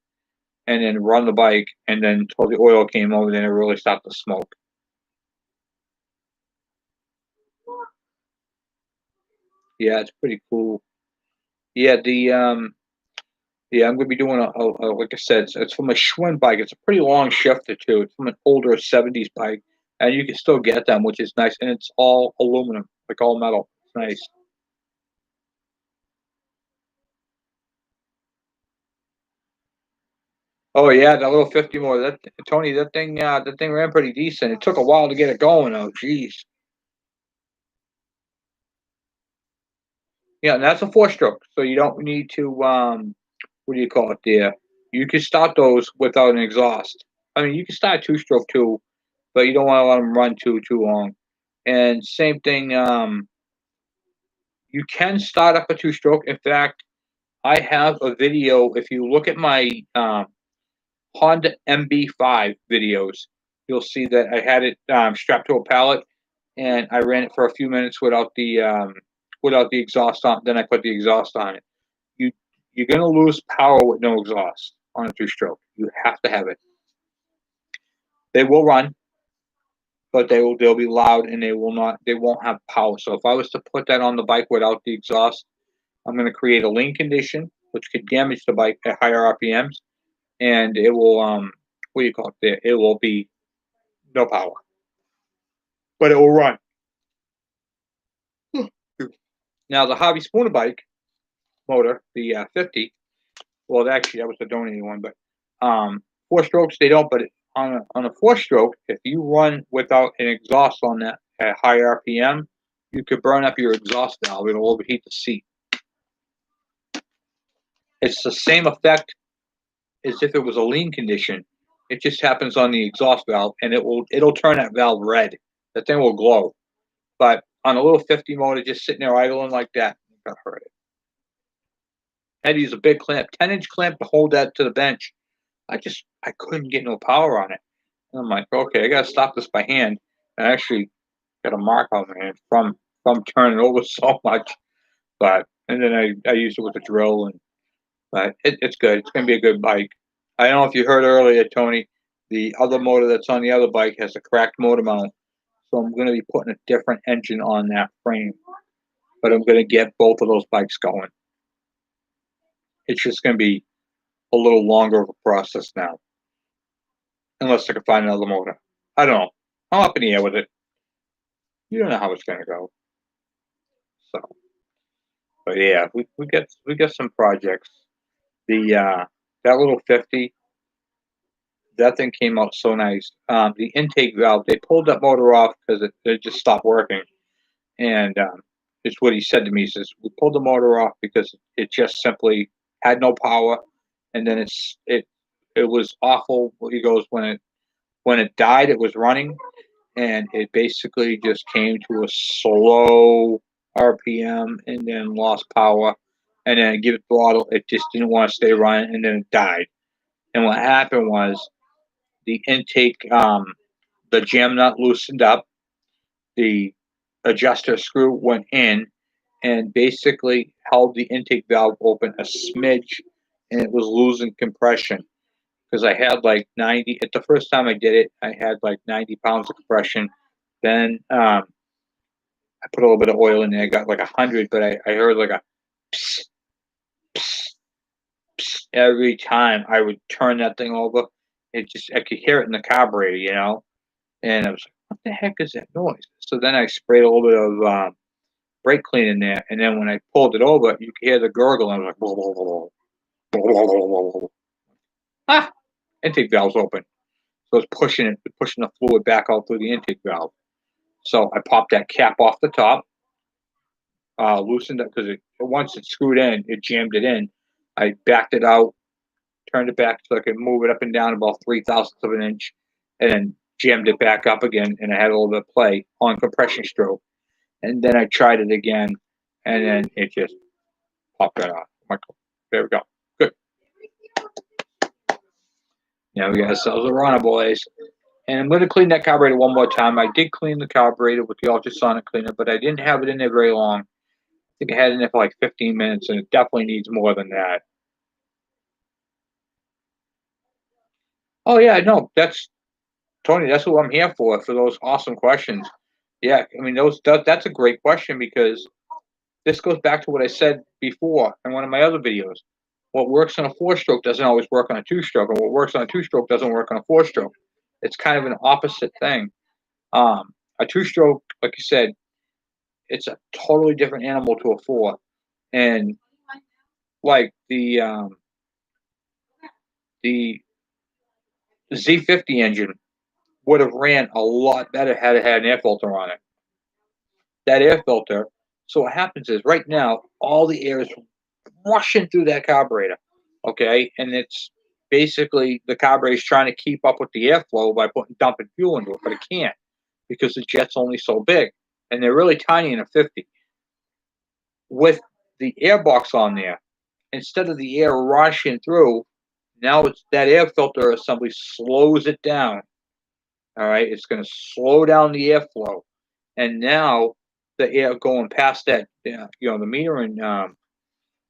and then run the bike, and then until the oil came over, then it really stopped to smoke. Yeah, it's pretty cool. Yeah, yeah, I'm gonna be doing like I said, it's from a Schwinn bike. It's a pretty long shifter too. It's from an older '70s bike, and you can still get them, which is nice. And it's all aluminum, like all metal. It's nice. Oh yeah, that little 50 more. That Tony, that thing ran pretty decent. It took a while to get it going. Oh, geez. Yeah, and that's a four-stroke, so you don't need to what do you call it there? You can start those without an exhaust. I mean, you can start two-stroke too, but you don't want to let them run too long. And same thing, you can start up a two-stroke. In fact, I have a video. If you look at my Honda MB5 videos, you'll see that I had it strapped to a pallet, and I ran it for a few minutes without the exhaust on. Then I put the exhaust on it. You you're gonna lose power with no exhaust on a two-stroke. You have to have it. They will run, but they'll be loud and they won't have power. So if I was to put that on the bike without the exhaust, I'm going to create a lean condition, which could damage the bike at higher RPMs, and it will what do you call it? There, it will be no power, but it will run. Now the Hobby Spooner bike motor, the 50. Well, actually that was the donated one, but four strokes they don't. But on a four stroke, if you run without an exhaust on that at high RPM, you could burn up your exhaust valve. It'll overheat the seat. It's the same effect as if it was a lean condition. It just happens on the exhaust valve, and it'll turn that valve red. That thing will glow. But on a little 50 motor, just sitting there idling like that, it got hurt it. I had to use a big clamp, 10-inch clamp to hold that to the bench. I couldn't get no power on it. And I'm like, okay, I gotta stop this by hand. And I actually got a mark on my hand from turning over so much. But and then I used it with a drill, and but it's good. It's gonna be a good bike. I don't know if you heard earlier, Tony. The other motor that's on the other bike has a cracked motor mount, so I'm gonna be putting a different engine on that frame. But I'm gonna get both of those bikes going. It's just gonna be a little longer of a process now, unless I can find another motor. I don't know. I'm up in the air with it. You don't know how it's gonna go. So, but yeah, we get some projects. The that little 50, that thing came out so nice. The intake valve, they pulled that motor off because it just stopped working. And it's what he said to me. He says, we pulled the motor off because it just simply had no power. And then it was awful. He goes, when it died, it was running, and it basically just came to a slow RPM and then lost power. And then give it throttle, it just didn't want to stay running, and then it died. And what happened was the intake, the jam nut loosened up, the adjuster screw went in, and basically held the intake valve open a smidge, and it was losing compression because I had like 90. At the first time I did it, I had like 90 pounds of compression. Then I put a little bit of oil in there. I got like 100, but I heard like a psst, psst, psst, every time I would turn that thing over. I could hear it in the carburetor. And I was like, what the heck is that noise? So then I sprayed a little bit of brake clean in there, and then when I pulled it over, you could hear the gurgle, and I was like, blah, blah, blah, blah, blah, blah. Ah, intake valve's open. So it's pushing the fluid back out through the intake valve. So I popped that cap off the top, loosened it because once it screwed in, it jammed it in. I backed it out, turned it back so I could move it up and down about 0.03 of an inch, and then jammed it back up again, and I had a little bit of play on compression stroke. And then I tried it again, and then it just popped right off. There we go. Good. Now we got ourselves a runner, boys. And I'm going to clean that carburetor one more time. I did clean the carburetor with the ultrasonic cleaner, but I didn't have it in there very long. I think I had it in there for like 15 minutes, and it definitely needs more than that. Oh, yeah, no, Tony, that's what I'm here for those awesome questions. Yeah, I mean, that's a great question, because this goes back to what I said before in one of my other videos. What works on a 4-stroke doesn't always work on a 2-stroke, and what works on a 2-stroke doesn't work on a 4-stroke. It's kind of an opposite thing. A 2-stroke, like you said, it's a totally different animal to a 4. And like the Z50 engine would have ran a lot better had it had an air filter on it. That air filter, so what happens is right now all the air is rushing through that carburetor, okay? And it's basically the carburetor is trying to keep up with the airflow by dumping fuel into it, but it can't, because the jet's only so big, and they're really tiny in a 50. With the air box on there, instead of the air rushing through, now it's that air filter assembly slows it down. All right, it's going to slow down the airflow, and now the air going past that, the metering,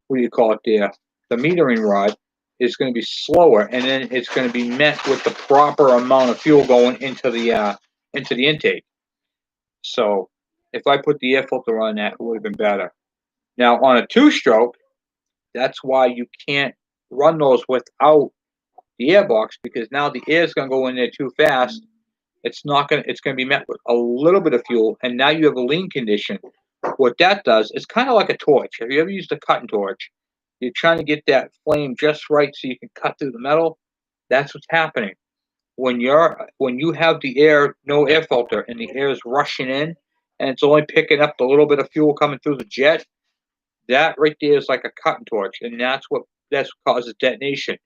what do you call it there? The metering rod is going to be slower, and then it's going to be met with the proper amount of fuel going into the intake. So if I put the air filter on that, it would have been better. Now on a 2-stroke, that's why you can't run those without the airbox, because now the air is going to go in there too fast. It's going to be met with a little bit of fuel, and now you have a lean condition. What that does is kind of like a torch. Have you ever used a cutting torch? You're trying to get that flame just right so you can cut through the metal. That's what's happening. When you have the air, no air filter, and the air is rushing in, and it's only picking up the little bit of fuel coming through the jet, that right there is like a cutting torch, and that's what causes detonation,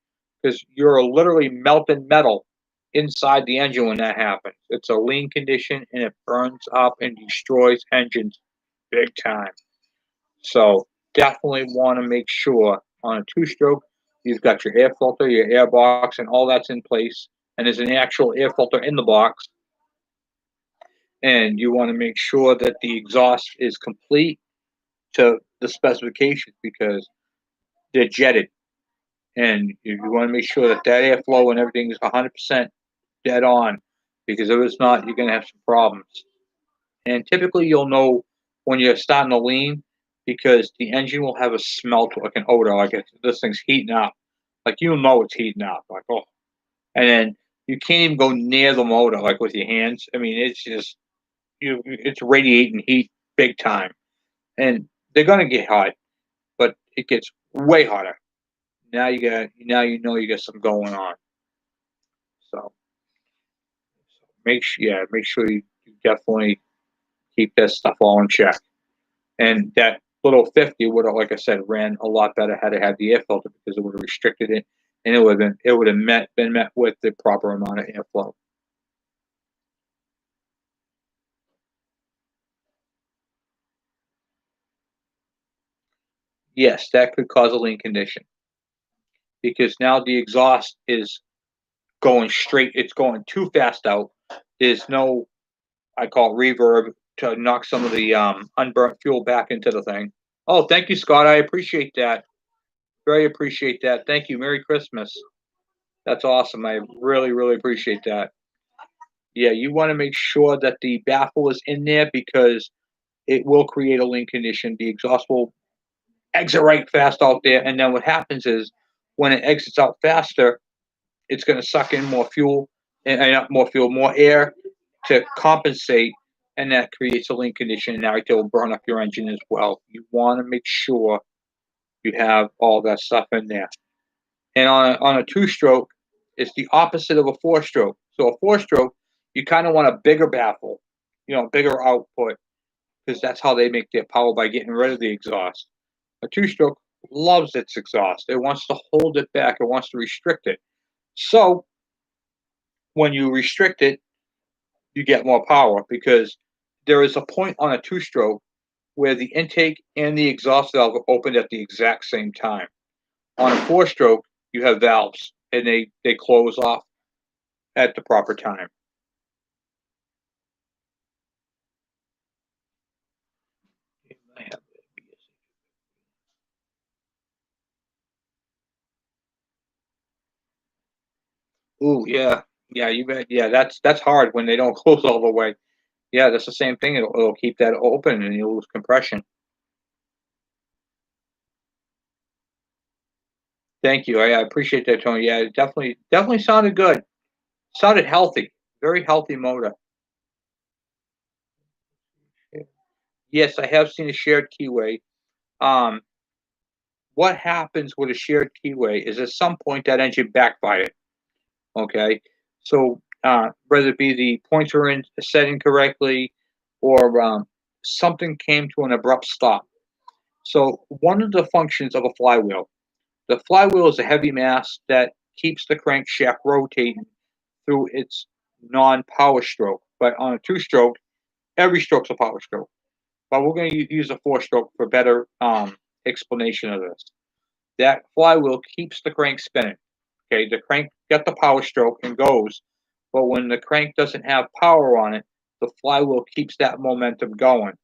because you're literally melting metal inside the engine when that happens. It's a lean condition, and it burns up and destroys engines big time. So definitely want to make sure on a 2-stroke you've got your air filter, your air box, and all that's in place, and there's an actual air filter in the box. And you want to make sure that the exhaust is complete to the specifications, because they're jetted, and you want to make sure that airflow and everything is 100% dead on, because if it's not, you're going to have some problems. And typically you'll know when you're starting to lean, because the engine will have a smell to it, like an odor, like this thing's heating up. Like, you'll know it's heating up, like, oh. And then you can't even go near the motor, like with your hands. I mean, it's just, it's radiating heat big time. And they're going to get hot, but it gets way hotter. Now you know you got something going on. So make sure you definitely keep that stuff all in check. And that little 50 would have, like I said, ran a lot better had it had the air filter, because it would have restricted it, and it would have been met with the proper amount of airflow. Yes, that could cause a lean condition, because now the exhaust is going straight. It's going too fast out. There's no, I call it reverb, to knock some of the unburnt fuel back into the thing. Oh, thank you, Scott. I appreciate that. Very appreciate that. Thank you. Merry Christmas. That's awesome. I really, really appreciate that. Yeah, you want to make sure that the baffle is in there, because it will create a lean condition. The exhaust will exit right fast out there, and then what happens is when it exits out faster, it's going to suck in more fuel, and not more fuel, more air to compensate, and that creates a lean condition. And now it will burn up your engine as well. You want to make sure you have all that stuff in there. And on a 2-stroke, it's the opposite of a 4-stroke. So a 4-stroke, you kind of want a bigger baffle, bigger output, because that's how they make their power, by getting rid of the exhaust. A 2-stroke, loves its exhaust. It wants to hold it back. It wants to restrict it. So when you restrict it, you get more power because there is a point on a two-stroke where the intake and the exhaust valve are opened at the exact same time. On a four-stroke, you have valves and they close off at the proper time. Ooh, yeah, yeah, you bet. Yeah, that's hard when they don't close all the way. Yeah, that's the same thing. It'll keep that open and you'll lose compression. Thank you. I appreciate that, Tony. Yeah, it definitely sounded good. Sounded healthy. Very healthy motor. Yes, I have seen a shared keyway. Um, what happens with a shared keyway is at some point that engine backfired. Okay, so whether it be the points were in set incorrectly or something came to an abrupt stop. So one of the functions of a flywheel, the flywheel is a heavy mass that keeps the crankshaft rotating through its non-power stroke. But on a two-stroke, every stroke's a power stroke. But we're going to use a four-stroke for better explanation of this. That flywheel keeps the crank spinning. Okay, the crank got the power stroke and goes, but when the crank doesn't have power on it, the flywheel keeps that momentum going.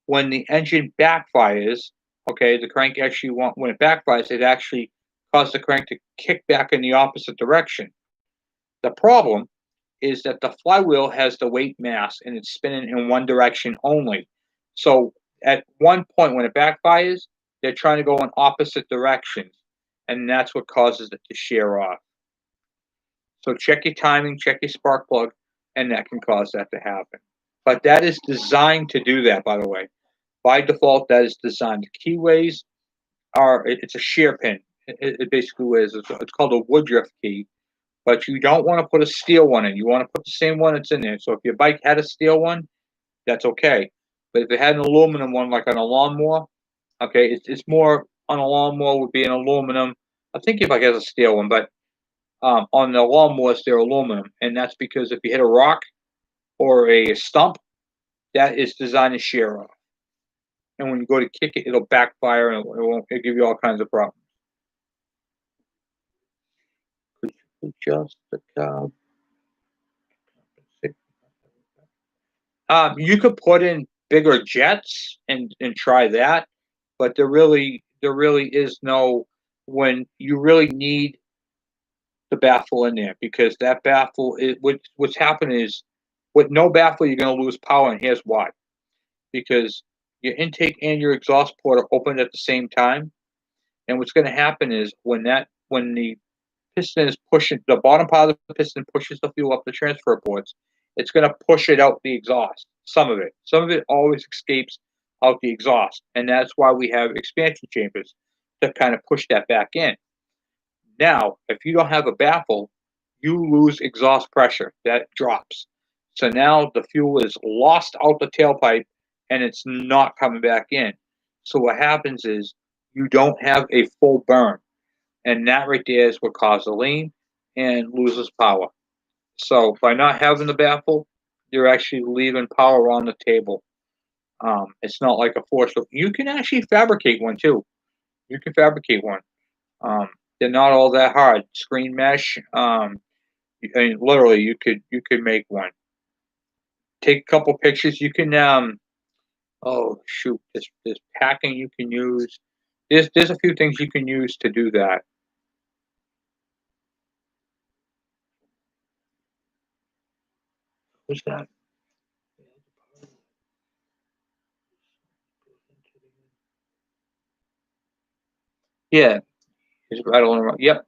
When the engine backfires, okay, the crank actually when it backfires, it actually causes the crank to kick back in the opposite direction. The problem is that the flywheel has the weight mass and it's spinning in one direction only. So at one point when it backfires, they're trying to go in opposite directions, and that's what causes it to shear off. So check your timing, check your spark plug, and that can cause that to happen. But that is designed to do that, by the way. By default, that is designed. The keyways it's a shear pin. It basically is. It's called a Woodruff key, but you don't want to put a steel one in. You want to put the same one that's in there. So if your bike had a steel one, that's okay. But if it had an aluminum one, like on a lawnmower, okay, it's more on a lawnmower would be an aluminum. I think if I has a steel one, but on the lawnmowers they're aluminum, and that's because if you hit a rock or a stump, that is designed to shear off. And when you go to kick it, it'll backfire and it'll give you all kinds of problems. Could you adjust the cab? You could put in bigger jets and try that, but there really is no when you really need the baffle in there because that baffle what's happening is with no baffle you're going to lose power, and here's why: because your intake and your exhaust port are open at the same time, and what's going to happen is when the piston is pushing the bottom part of the piston pushes the fuel up the transfer ports, it's going to push it out the exhaust. Some of it always escapes out the exhaust, and that's why we have expansion chambers to kind of push that back in. Now, if you don't have a baffle, you lose exhaust pressure. That drops. So now the fuel is lost out the tailpipe and it's not coming back in. So what happens is you don't have a full burn. And that right there is what causes a lean and loses power. So by not having the baffle, you're actually leaving power on the table. It's not like a force. You can actually fabricate one too. You can fabricate one. Um, they're not all that hard. Screen mesh. I mean, literally, you could make one. Take a couple pictures. You can. Oh shoot! There's packing you can use. There's a few things you can use to do that. What's that? Yeah, it's rattling around. Yep.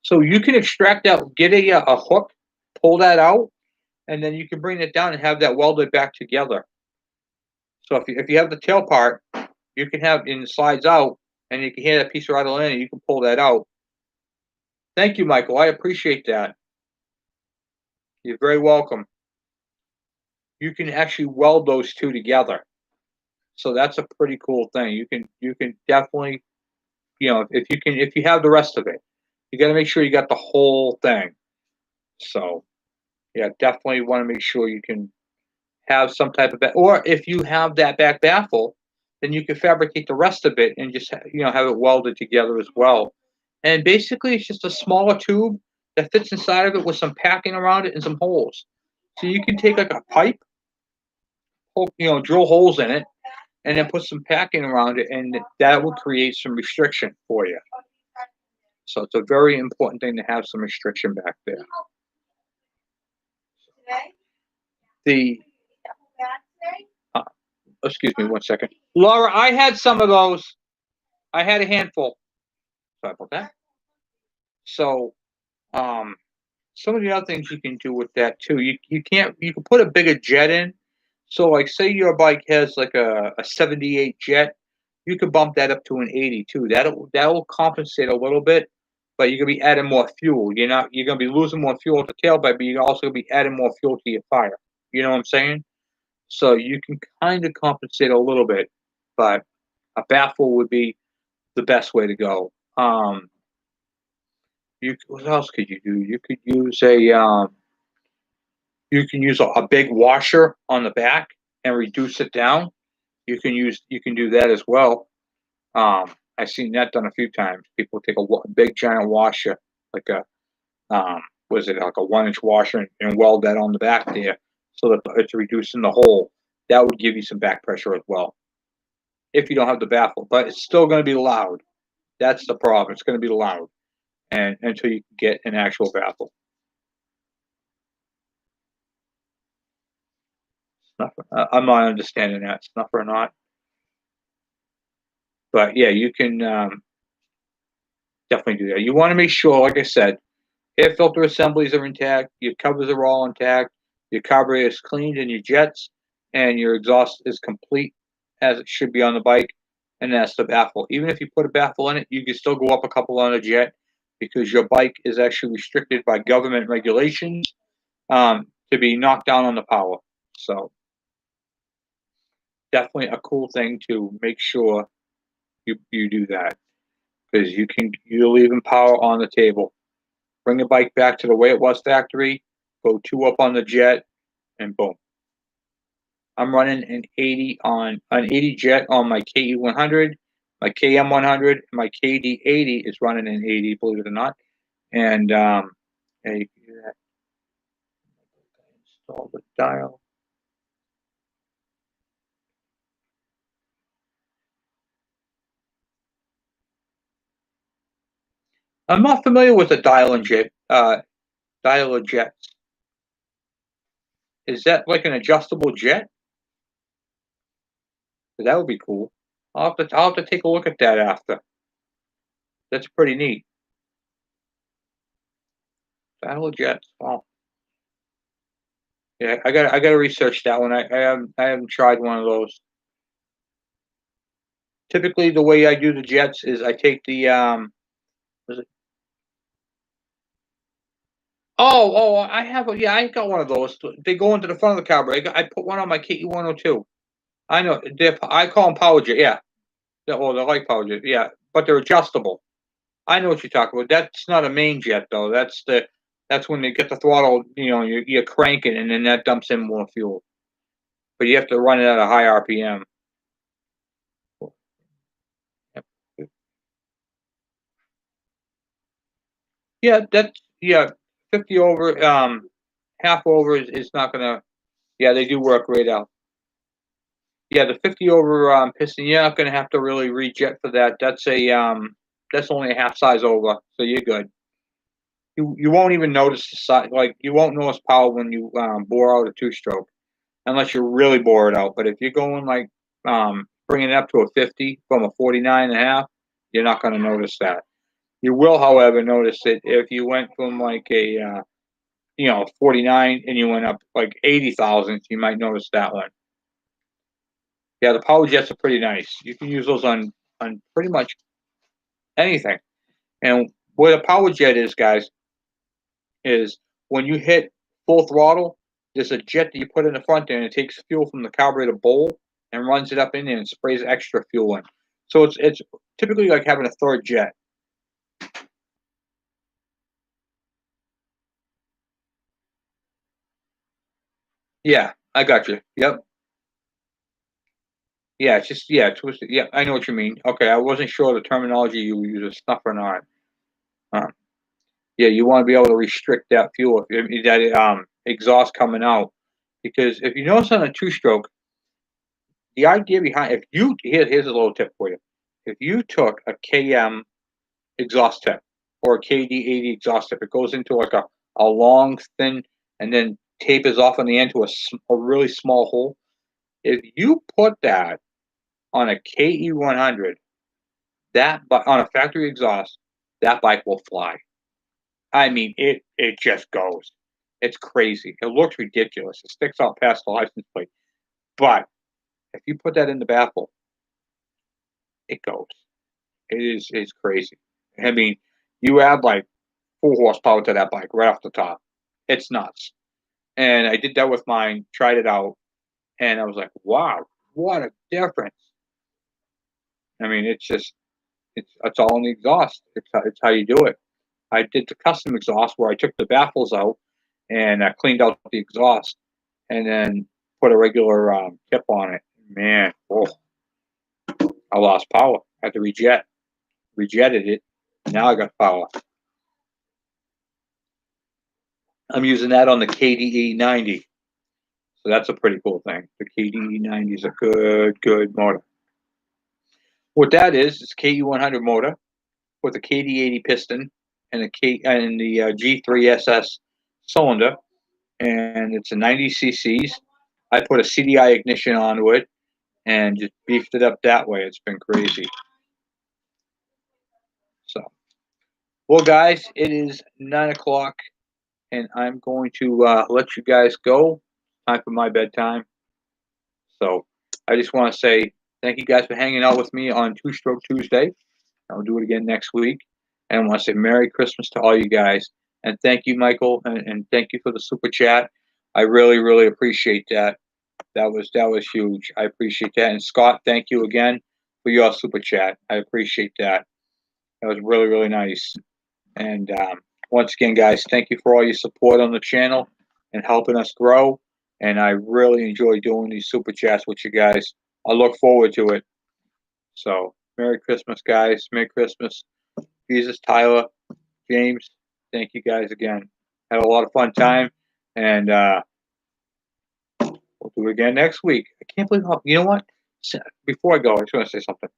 So you can extract that. Get a hook, pull that out, and then you can bring it down and have that welded back together. So if you have the tail part, you can have it slides out, and you can hear that piece rattle in, and you can pull that out. Thank you, Michael. I appreciate that. You're very welcome. You can actually weld those two together. So that's a pretty cool thing. You can definitely if you have the rest of it, you got to make sure you got the whole thing. So, yeah, definitely want to make sure you can have some type of or if you have that back baffle, then you can fabricate the rest of it and just have it welded together as well. And basically, it's just a smaller tube that fits inside of it with some packing around it and some holes. So you can take like a pipe, drill holes in it, and then put some packing around it, and that will create some restriction for you. So it's a very important thing to have some restriction back there. The excuse me 1 second, Laura. I had some of those. I had a handful. Sorry about that. So, some of the other things you can do with that too. You can put a bigger jet in. So, like, say your bike has like a 78 jet, you could bump that up to an 82. That'll compensate a little bit, but you're gonna be adding more fuel. You're gonna be losing more fuel at the tailpipe, but you're also gonna be adding more fuel to your fire. You know what I'm saying? So you can kind of compensate a little bit, but a baffle would be the best way to go. What else could you do? You could use a big washer on the back and reduce it down. You can do that as well. I've seen that done a few times. People take a big giant washer, like was it like a 1-inch washer, and weld that on the back there, so that it's reducing the hole. That would give you some back pressure as well, if you don't have the baffle. But it's still going to be loud. That's the problem. It's going to be loud, and until you get an actual baffle. Snuffer. I'm not understanding that, snuffer or not. But yeah, you can definitely do that. You want to make sure, like I said, air filter assemblies are intact, your covers are all intact, your carburetor is cleaned in your jets, and your exhaust is complete as it should be on the bike, and that's the baffle. Even if you put a baffle in it, you can still go up a couple on a jet, because your bike is actually restricted by government regulations to be knocked down on the power. So definitely a cool thing to make sure you do that, because you're leaving power on the table. Bring the bike back to the way it was factory, go 2 up on the jet, and boom. I'm running an 80 jet on my KE 100, my KM 100, and my KD 80 is running an 80, believe it or not. And yeah, you can do that. Install the dial. I'm not familiar with the dial and jet. Dial of jets. Is that like an adjustable jet? That would be cool. I'll have to take a look at that after. That's pretty neat. Dial of jets. Wow. Yeah, I gotta research that one. I haven't tried one of those. Typically, the way I do the jets is I take the was it? Oh, I have I got one of those. They go into the front of the carburetor. I put one on my KE 102. I know. I call them power jet. Yeah, they're like power jet. Yeah, but they're adjustable. I know what you're talking about. That's not a main jet though. That's when they get the throttle. You're cranking, and then that dumps in more fuel. But you have to run it at a high RPM. Yeah, 50 over, half over is not gonna. Yeah, they do work right out. Yeah, the 50 over piston, you're not gonna have to really rejet for that. That's only a half size over, so you're good. You won't even notice the size. Like, you won't notice power when you bore out a 2-stroke, unless you really bore it out. But if you're going like bringing it up to a 50 from a 49 and a half, you're not gonna notice that. You will, however, notice it if you went from like a 49 and you went up like 80,000, you might notice that one. Yeah, the power jets are pretty nice. You can use those on pretty much anything. And what a power jet is, guys, is when you hit full throttle, there's a jet that you put in the front there, and it takes fuel from the carburetor bowl and runs it up in there and sprays extra fuel in. So it's typically like having a third jet. Yeah, I got you. Yep. Yeah, it's just twisted. Yeah, I know what you mean. Okay, I wasn't sure the terminology you use is stuff or not. Um, yeah, you want to be able to restrict that fuel, that exhaust coming out, because if you notice on a two-stroke, the idea behind if you here's a little tip for you. If you took a KM exhaust tip or a KD80 exhaust tip, it goes into like a long, thin, and then tapers off on the end to a really small hole. If you put that on a KE100, on a factory exhaust, that bike will fly. I mean, it just goes. It's crazy. It looks ridiculous. It sticks out past the license plate. But if you put that in the baffle, it goes. It's crazy. I mean, you add like 4 horsepower to that bike right off the top. It's nuts. And I did that with mine, tried it out, and I was like, wow, what a difference. I mean, it's all in the exhaust. It's how you do it. I did the custom exhaust where I took the baffles out and I cleaned out the exhaust and then put a regular tip on it. Man, oh, I lost power. I had to rejetted it. Now I got power. I'm using that on the KDE 90. So that's a pretty cool thing. The KDE 90 is a good motor. What that is KE 100 motor with a KD 80 piston and the G3SS cylinder, and it's a 90 cc's. I put a CDI ignition onto it and just beefed it up that way. It's been crazy. So, well, guys, it is 9 o'clock, and I'm going to let you guys go. Time for my bedtime. So, I just want to say thank you guys for hanging out with me on Two Stroke Tuesday. I'll do it again next week. And I want to say Merry Christmas to all you guys. And thank you, Michael, and thank you for the super chat. I really, really appreciate that. That was huge. I appreciate that. And Scott, thank you again for your super chat. I appreciate that. That was really, really nice. And once again, guys, thank you for all your support on the channel and helping us grow. And I really enjoy doing these super chats with you guys. I look forward to it. So, Merry Christmas, guys. Merry Christmas. Jesus, Tyler, James, thank you guys again. Had a lot of fun time, and we'll do it again next week. I can't believe you know what? Before I go, I just want to say something.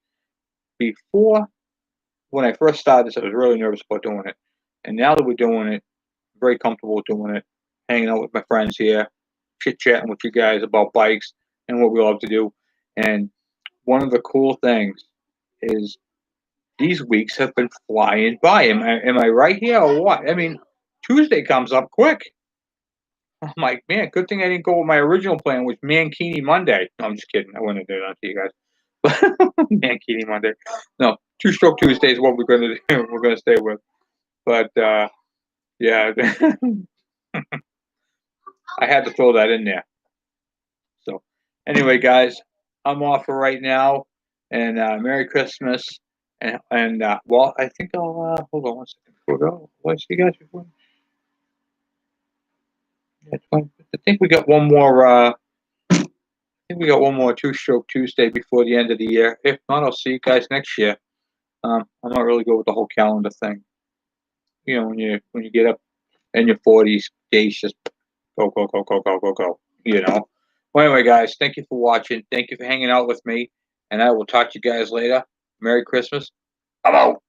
Before, when I first started this, I was really nervous about doing it. And now that we're doing it, I'm very comfortable doing it, hanging out with my friends here, chit-chatting with you guys about bikes and what we love to do. And one of the cool things is these weeks have been flying by. Am I right here or what? I mean, Tuesday comes up quick. I'm like, man, good thing I didn't go with my original plan, which Mankini Monday. No, I'm just kidding. I wouldn't have done that to you guys. Mankini Monday. No, Two Stroke Tuesday is what we're gonna do. We're gonna stay with. But yeah, I had to throw that in there. So anyway, guys, I'm off for right now, and Merry Christmas. And well, I think I'll hold on 1 second before we go. Will I see you guys before? I think we got one more. I think we got one more Two Stroke Tuesday before the end of the year. If not, I'll see you guys next year. I'm not really good with the whole calendar thing. You know, when you get up in your 40s, days just go go go go go go go. You know. Well, anyway, guys, thank you for watching. Thank you for hanging out with me, and I will talk to you guys later. Merry Christmas. I'm out.